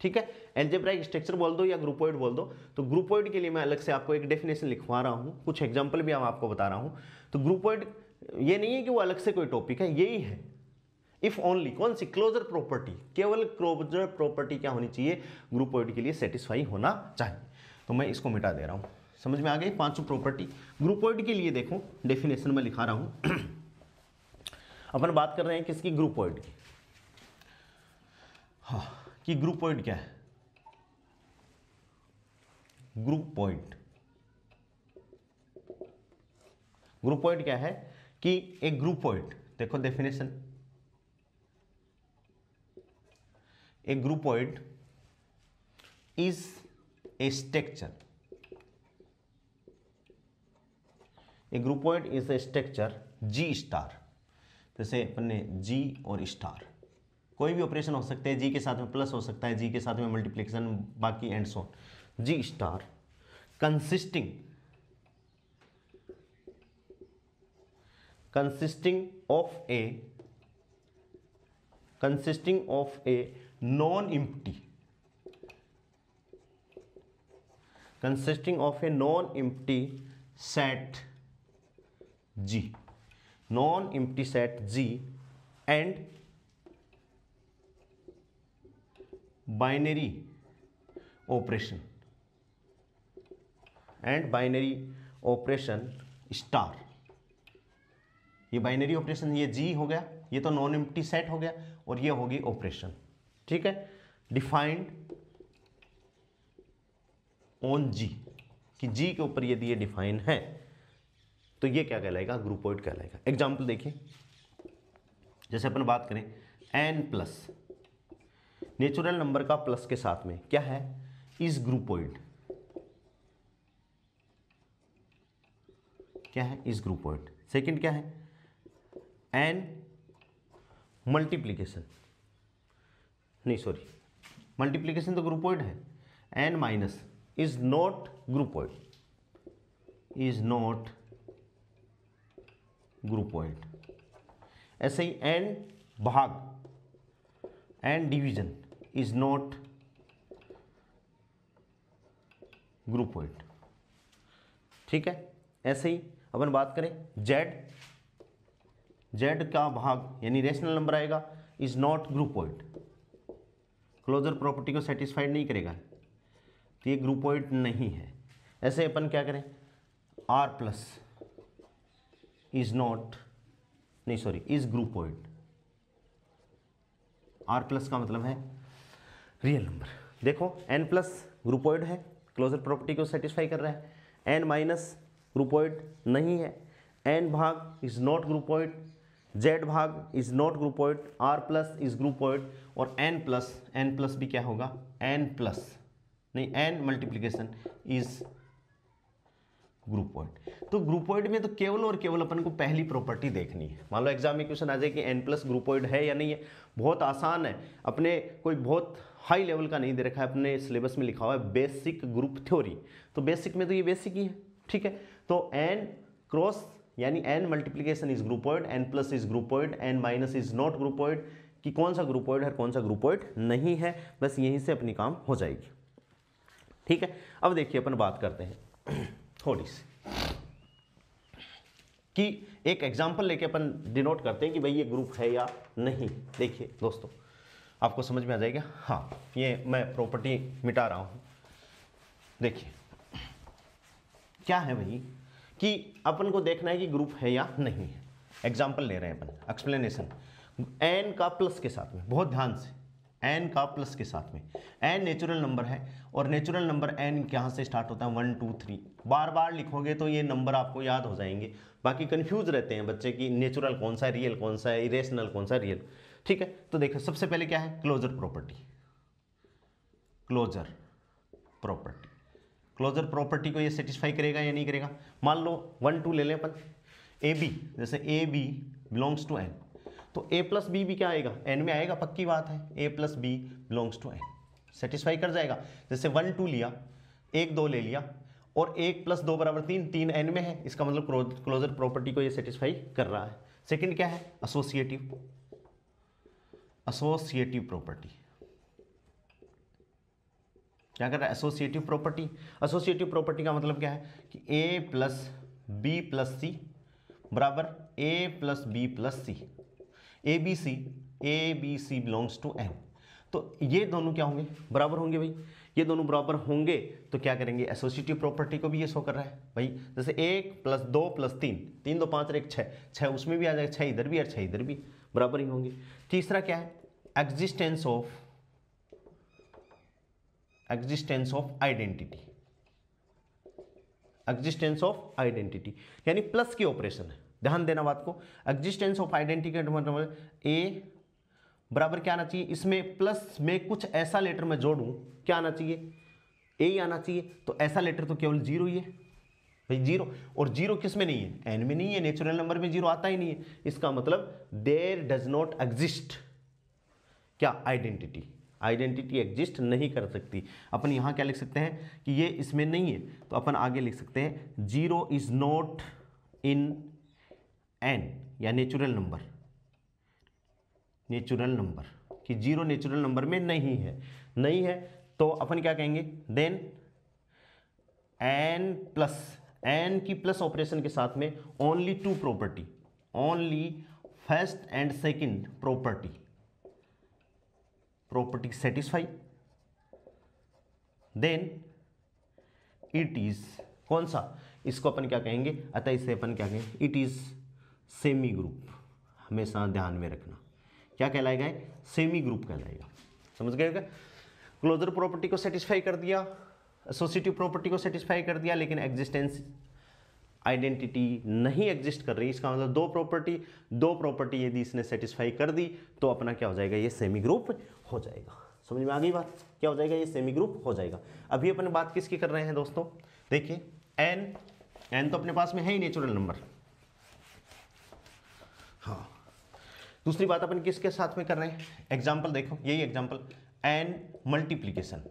ठीक है। एल्जेब्राइक स्ट्रक्चर बोल दो या ग्रुपोइड बोल दो, तो ग्रुपोइड के लिए मैं अलग से आपको एक डेफिनेशन लिखवा रहा हूं, कुछ एग्जांपल भी मैं आपको बता रहा हूं। तो ग्रुपोइड ये नहीं है कि वो अलग से कोई टॉपिक है, यही है। इफ ओनली कौन सी? Closure property. केवल क्लोजर प्रॉपर्टी क्या होनी चाहिए? ग्रुपोइड के लिए सेटिस्फाई होना चाहिए। तो मैं इसको मिटा दे रहा हूं। समझ में आ गई? पांचों प्रॉपर्टी ग्रुपोइड के लिए देखो डेफिनेशन में लिखा रहा हूं। अपन बात कर रहे हैं किसकी? ग्रुपोइड की। हाँ, कि ग्रुपोइड क्या है? ग्रुपोइड, ग्रुपोइड क्या है कि एक ग्रुपोइड, देखो definition, a groupoid is a structure a groupoid is a structure G star, जैसे अपन ने जी और स्टार, कोई भी ऑपरेशन हो सकते हैं, जी के साथ में प्लस हो सकता है, जी के साथ में मल्टीप्लिकेशन, बाकी and so on. G star consisting of a non empty set G and binary operation star. ये बाइनरी ऑपरेशन, ये जी हो गया, ये तो नॉन एम्प्टी सेट हो गया, और ये होगी ऑपरेशन, ठीक है। डिफाइंड ऑन जी, कि जी के ऊपर यदि ये डिफाइन है तो ये क्या कहलाएगा, ग्रुपॉइड कहलाएगा। एग्जाम्पल देखिए, जैसे अपन बात करें n प्लस, नेचुरल नंबर का प्लस के साथ में क्या है, इज ग्रुपॉइड, क्या है, इज ग्रुपॉइड। सेकंड क्या है, n मल्टीप्लीकेशन, नहीं सॉरी, मल्टीप्लीकेशन तो ग्रुपॉइड है, n माइनस इज नॉट ग्रुपॉइड, ऐसे ही n भाग, n डिवीजन इज नॉट ग्रुपॉइड, ठीक है। ऐसे ही अपन बात करें z का भाग यानी रेशनल नंबर आएगा, इज नॉट ग्रुपॉइड, क्लोजर प्रॉपर्टी को सेटिस्फाइड नहीं करेगा, तो ये ग्रुपॉइड नहीं है। ऐसे अपन क्या करें, r प्लस इज नॉट, नहीं सॉरी, इज ग्रुपॉइड, r प्लस का मतलब है रियल नंबर। देखो n प्लस ग्रुपॉइड है, क्लोजर प्रॉपर्टी को सेटिस्फाई कर रहा है, n माइनस ग्रुपॉइड नहीं है, n भाग इज नॉट ग्रुपॉइड, z भाग is not groupoid, r plus is groupoid, और n प्लस भी क्या होगा, n प्लस नहीं, n मल्टीप्लिकेशन इज ग्रुपॉइड। तो ग्रुपॉइड में तो केवल और केवल अपन को पहली प्रॉपर्टी देखनी है। मान लो एग्जाम में क्वेश्चन आ जाए कि n प्लस ग्रुपॉइड है या नहीं है, बहुत आसान है, अपने कोई बहुत हाई लेवल का नहीं दे रखा है, अपने सिलेबस में लिखा हुआ है बेसिक ग्रुप थ्योरी, तो बेसिक में तो ये बेसिक ही है, ठीक है। तो n क्रॉस यानी n multiplication is groupoid, n plus is groupoid, n minus is not groupoid, कि कौन सा ग्रुपॉइड है कौन सा ग्रुपॉइड नहीं है, बस यहीं से अपनी काम हो जाएगी, ठीक है। अब देखिए अपन बात करते हैं थोड़ी सी, कि एक एग्जांपल लेके अपन डिनोट करते हैं कि भाई ये ग्रुप है या नहीं। देखिए दोस्तों, आपको समझ में आ जाएगा। हाँ, ये मैं प्रॉपर्टी मिटा रहा हूं। देखिए क्या है भाई, कि अपन को देखना है कि ग्रुप है या नहीं है। एग्जांपल ले रहे हैं अपन, एक्सप्लेनेशन, n का प्लस के साथ में, बहुत ध्यान से, n का प्लस के साथ में, n नेचुरल नंबर है, और नेचुरल नंबर n कहाँ से स्टार्ट होता है, 1 2 3, बार बार लिखोगे तो ये नंबर आपको याद हो जाएंगे। बाकी कंफ्यूज रहते हैं बच्चे कि नेचुरल कौन सा है, रियल कौन सा है, इरेशनल कौन सा है, रियल, ठीक है। तो देखो सबसे पहले क्या है, क्लोजर प्रॉपर्टी, क्लोजर प्रॉपर्टी को ये सेटिस्फाई करेगा या नहीं करेगा। मान लो 1 2 ले लें अपन, ए बी, जैसे A B belongs to N, तो ए प्लस बी भी क्या आएगा, एन में आएगा, पक्की बात है, a plus b belongs to N, satisfy कर जाएगा। जैसे 1 2 लिया, 1 2 ले लिया, और 1 प्लस 2 बराबर 3, 3 एन में है, इसका मतलब क्लोजर प्रॉपर्टी को ये सेटिस्फाई कर रहा है। सेकंड क्या है, एसोसिएटिव प्रॉपर्टी, क्या कर रहा है, एसोसिएटिव प्रॉपर्टी का मतलब क्या है कि a plus B plus c बराबर a plus B plus c, a B C belongs to N. तो ये दोनों क्या होंगे, बराबर होंगे भाई, ये दोनों बराबर होंगे तो क्या करेंगे, एसोसिएटिव प्रॉपर्टी को भी ये शो कर रहा है भाई। जैसे 1 प्लस 2 प्लस 3, 3 2 5 1 6, 6 उसमें भी आ जाएगा, 6 इधर भी और 6 इधर भी, बराबर ही होंगे। तीसरा क्या है, एग्जिस्टेंस ऑफ आइडेंटिटी, यानी प्लस की ऑपरेशन है, ध्यान देना बात को। एग्जिस्टेंस ऑफ आइडेंटिटी का मतलब ए बराबर क्या आना चाहिए, इसमें प्लस में कुछ ऐसा लेटर मैं जोड़ूं, क्या आना चाहिए, ए ही आना चाहिए, तो ऐसा लेटर तो केवल 0 ही है, भाई जीरो, और जीरो किस में नहीं है, एन में नहीं है, नेचुरल नंबर में जीरो आता ही नहीं है। इसका मतलब देयर डज नॉट एग्जिस्ट क्या, आइडेंटिटी, आइडेंटिटी एग्जिस्ट नहीं कर सकती। अपन यहां क्या लिख सकते हैं कि ये इसमें नहीं है, तो अपन आगे लिख सकते हैं zero is not in N, या नेचुरल नंबर, नेचुरल नंबर, कि जीरो नेचुरल नंबर में नहीं है, नहीं है तो अपन क्या कहेंगे, देन एन प्लस, एन की प्लस ऑपरेशन के साथ में only two property, only first and second property, property satisfy, then it is कौन सा, इसको अपन क्या कहेंगे, अतः इसे अपन क्या कहेंगे, इट इज सेमी ग्रुप। हमेशा ध्यान में रखना क्या कहलाएगा, सेमी ग्रुप कहलाएगा, समझ गए क्या। क्लोजर प्रॉपर्टी को सेटिस्फाई कर दिया, एसोसिएटिव प्रॉपर्टी को सेटिस्फाई कर दिया, लेकिन एग्जिस्टेंस आइडेंटिटी नहीं एग्जिस्ट कर रही। इसका मतलब दो प्रॉपर्टी यदि इसने सेटिस्फाई कर दी तो अपना क्या हो जाएगा, ये सेमी ग्रुप हो जाएगा। समझ में आ गई बात, क्या हो जाएगा, ये सेमी ग्रुप हो जाएगा। अभी अपन बात किसकी कर रहे हैं दोस्तों, देखिए एन तो अपने पास में है ही नेचुरल नंबर, हाँ। दूसरी बात अपन किसके साथ में कर रहे हैं, एग्जाम्पल देखो, यही एग्जाम्पल एन मल्टीप्लीकेशन,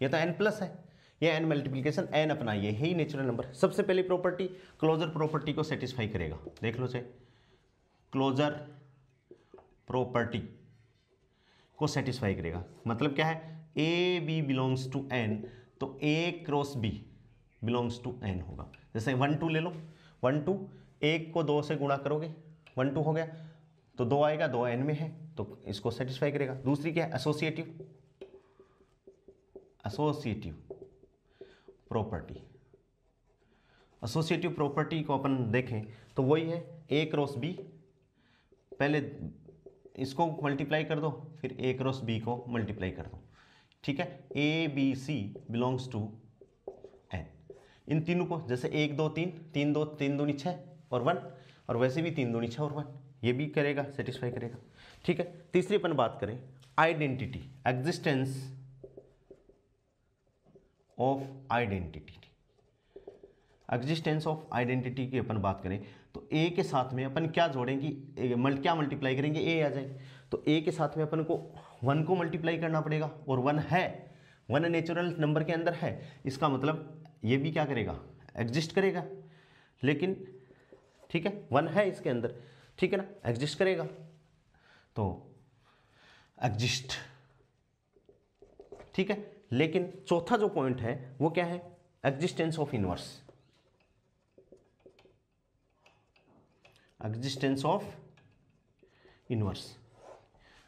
ये तो एन प्लस है, ये एन मल्टीप्लीकेशन, एन अपना ये है ही नेचुरल नंबर। सबसे पहली प्रॉपर्टी क्लोजर प्रॉपर्टी को सेटिस्फाई करेगा, देख लो चाहे, क्लोजर प्रॉपर्टी को सेटिस्फाई करेगा, मतलब क्या है, a B belongs to N, तो a cross b belongs to N होगा। जैसे 1 2 ले लो, 1 2, एक को 2 से गुणा करोगे 1 2 हो गया, तो 2 आएगा, 2 एन में है तो इसको सेटिस्फाई करेगा। दूसरी क्या है, associative, associative property, associative property को अपन देखें तो वही है ए क्रॉस बी, पहले इसको मल्टीप्लाई कर दो, फिर ए क्रॉस बी को मल्टीप्लाई कर दो, ठीक है। A B C belongs to N, इन तीनों को जैसे 1 2 3, 3 2 3 दूनी 6 और 1, और वैसे भी 3 दूनी 6 और 1, ये भी करेगा, सेटिस्फाई करेगा, ठीक है। तीसरी अपन बात करें identity, existence of identity, existence of identity की अपन बात करें तो ए के साथ में अपन क्या जोड़ेंगे, क्या मल्टीप्लाई करेंगे, ए आ जाए, तो ए के साथ में अपन को 1 को मल्टीप्लाई करना पड़ेगा, और 1 है, 1 नेचुरल नंबर के अंदर है, इसका मतलब ये भी क्या करेगा, एग्जिस्ट करेगा, लेकिन ठीक है 1 है इसके अंदर, ठीक है ना, एग्जिस्ट करेगा, तो एग्जिस्ट, ठीक है। लेकिन चौथा जो पॉइंट है वो क्या है, existence of inverse, existence of inverse,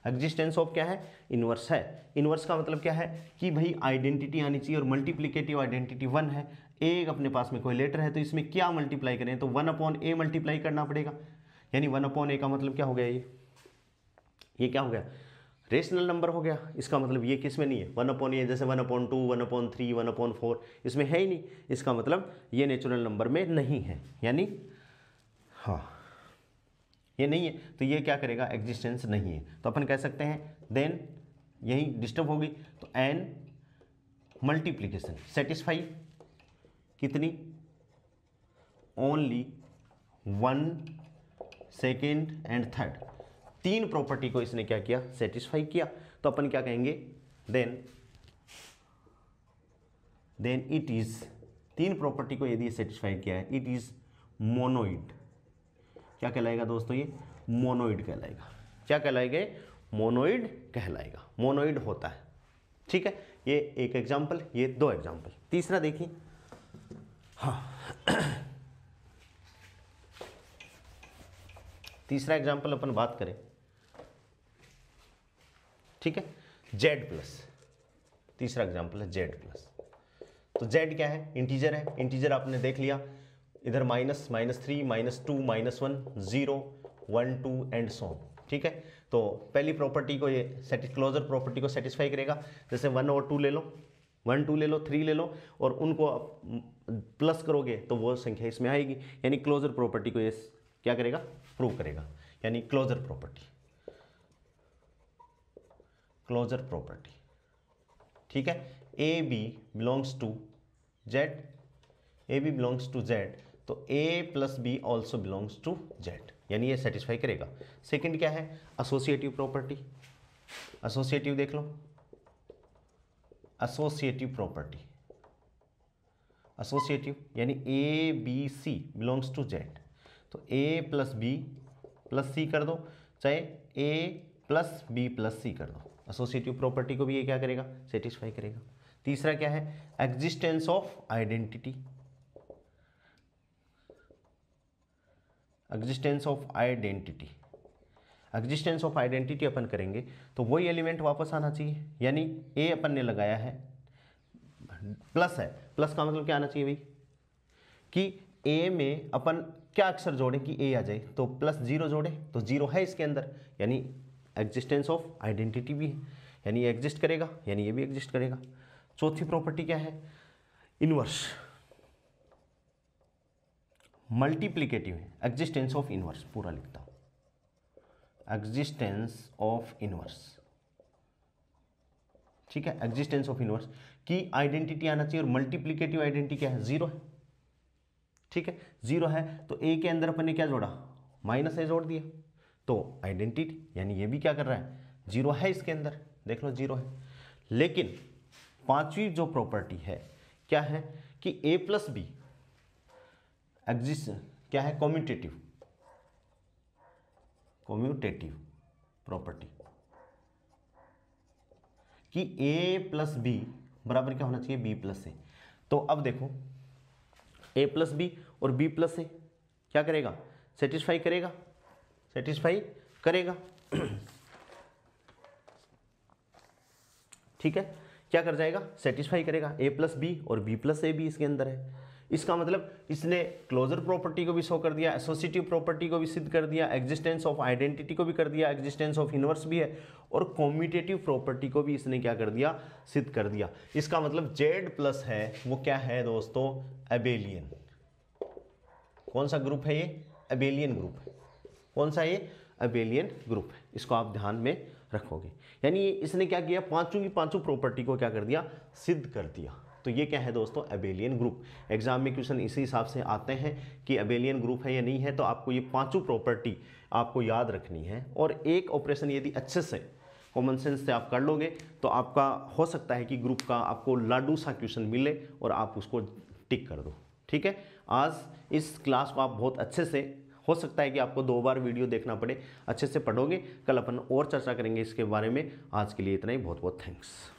existence of क्या है, इनवर्स है। इनवर्स का मतलब क्या है कि भाई आइडेंटिटी आनी चाहिए, और मल्टीप्लिकेटिव आइडेंटिटी 1 है, ए अपने पास में कोई लेटर है, तो इसमें क्या मल्टीप्लाई करें, तो 1/a मल्टीप्लाई करना पड़ेगा, यानी 1/a का मतलब क्या हो गया, ये क्या हो गया, रेशनल नंबर हो गया। इसका मतलब ये किस में नहीं है, 1/a, जैसे 1/2, 1/3, 1/4 इसमें है ही नहीं, इसका मतलब ये नेचुरल नंबर में नहीं है, यानी हाँ ये नहीं है, तो ये क्या करेगा, एग्जिस्टेंस नहीं है। तो अपन कह सकते हैं देन यही डिस्टर्ब होगी, तो एन मल्टीप्लीकेशन सेटिस्फाई कितनी, only 1 2nd and 3rd, 3 property को इसने क्या किया, सेटिस्फाई किया। तो अपन क्या कहेंगे, देन इट इज, 3 प्रॉपर्टी को यदि सेटिस्फाई किया है, इट इज मोनोइड। क्या कहलाएगा दोस्तों, ये मोनोइड कहलाएगा। क्या कहलाएगा, मोनोइड कहलाएगा, मोनोइड होता है, ठीक है। ये एक एग्जाम्पल, ये 2 एग्जाम्पल। तीसरा देखिए, हाँ तीसरा एग्जाम्पल अपन बात करें, ठीक है, Z+, तीसरा एग्जाम्पल है Z+। तो Z क्या है, इंटीजर है, इंटीजर आपने देख लिया, इधर माइनस, -3, -2, -1, 0, 1 2 एंड सो, ठीक है। तो पहली प्रॉपर्टी को ये क्लोजर प्रॉपर्टी को सेटिस्फाई करेगा, जैसे 1 और 2 ले लो, 1 2 ले लो, 3 ले लो, और उनको प्लस करोगे तो वो संख्या इसमें आएगी, यानी क्लोजर प्रॉपर्टी को ये क्या करेगा, प्रूव करेगा, यानी क्लोजर प्रॉपर्टी, क्लोजर प्रॉपर्टी, ठीक है। A B belongs to Z, a B belongs to Z, तो ए plus b also belongs to Z, यानी ये सेटिस्फाई करेगा। सेकंड क्या है, एसोसिएटिव प्रॉपर्टी। एसोसिएटिव देख लो, एसोसिएटिव प्रॉपर्टी, एसोसिएटिव यानी A B C belongs to Z, तो ए प्लस बी प्लस सी कर दो, चाहे A plus B plus C कर दो, एसोसिएटिव प्रॉपर्टी को भी ये क्या करेगा, सेटिस्फाई करेगा। तीसरा क्या है, existence of identity. Existence of identity, existence of identity अपन करेंगे तो वही एलिमेंट वापस आना चाहिए, यानी ए अपन ने लगाया है प्लस है, प्लस का मतलब क्या आना चाहिए भाई कि ए में अपन क्या अक्षर जोड़े कि ए आ जाए, तो प्लस जीरो जोड़े तो जीरो है इसके अंदर, यानी एग्जिस्टेंस ऑफ आइडेंटिटी भी है, यानी ये एग्जिस्ट करेगा, यानी ये भी एग्जिस्ट करेगा। चौथी प्रॉपर्टी क्या है, इनवर्स, मल्टीप्लिकेटिव है, एग्जिस्टेंस ऑफ इनवर्स, पूरा लिखता हूं, एग्जिस्टेंस ऑफ इनवर्स, ठीक है। एग्जिस्टेंस ऑफ इनवर्स की आइडेंटिटी आना चाहिए, और मल्टीप्लिकेटिव आइडेंटिटी क्या है, जीरो है, ठीक है। जीरो है तो ए के अंदर अपन ने क्या जोड़ा, माइनस ए जोड़ दिया, तो आइडेंटिटी यानी ये भी क्या कर रहा है, जीरो है इसके अंदर, देख लो जीरो है। लेकिन पांचवी जो प्रॉपर्टी है क्या है कि ए प्लस बी एग्जिस्ट क्या है, कॉम्यूटेटिव, कॉम्यूटेटिव प्रॉपर्टी कि ए प्लस बी बराबर क्या होना चाहिए, बी प्लस ए। तो अब देखो ए प्लस बी और बी प्लस ए क्या करेगा, सेटिस्फाई करेगा, सेटिस्फाई करेगा, ठीक है। क्या कर जाएगा, सेटिस्फाई करेगा, ए प्लस बी और बी प्लस ए भी इसके अंदर है। इसका मतलब इसने क्लोजर प्रॉपर्टी को भी शो कर दिया, एसोसिएटिव प्रॉपर्टी को भी सिद्ध कर दिया, एग्जिस्टेंस ऑफ आइडेंटिटी को भी कर दिया, एग्जिस्टेंस ऑफ इनवर्स भी है, और कॉम्यूटेटिव प्रॉपर्टी को भी इसने क्या कर दिया, सिद्ध कर दिया। इसका मतलब जेड प्लस है वो क्या है दोस्तों, एबेलियन। कौन सा ग्रुप है ये, एबेलियन ग्रुप है। कौन सा ये, एबेलियन ग्रुप है, इसको आप ध्यान में रखोगे। यानी इसने क्या किया, पांचों की पांचों प्रॉपर्टी को क्या कर दिया, सिद्ध कर दिया। तो ये क्या है दोस्तों, एबेलियन ग्रुप। एग्जाम में क्वेश्चन इसी हिसाब से आते हैं कि एबेलियन ग्रुप है या नहीं है, तो आपको ये पांचों प्रॉपर्टी आपको याद रखनी है, और एक ऑपरेशन यदि अच्छे से कॉमन सेंस से आप कर लोगे तो आपका हो सकता है कि ग्रुप का आपको लाडू सा क्वेश्चन मिले और आप उसको टिक कर दो, ठीक है। आज इस क्लास को आप बहुत अच्छे से, हो सकता है कि आपको 2 बार वीडियो देखना पड़े, अच्छे से पढ़ोगे, कल अपन और चर्चा करेंगे इसके बारे में। आज के लिए इतना ही, बहुत बहुत थैंक्स।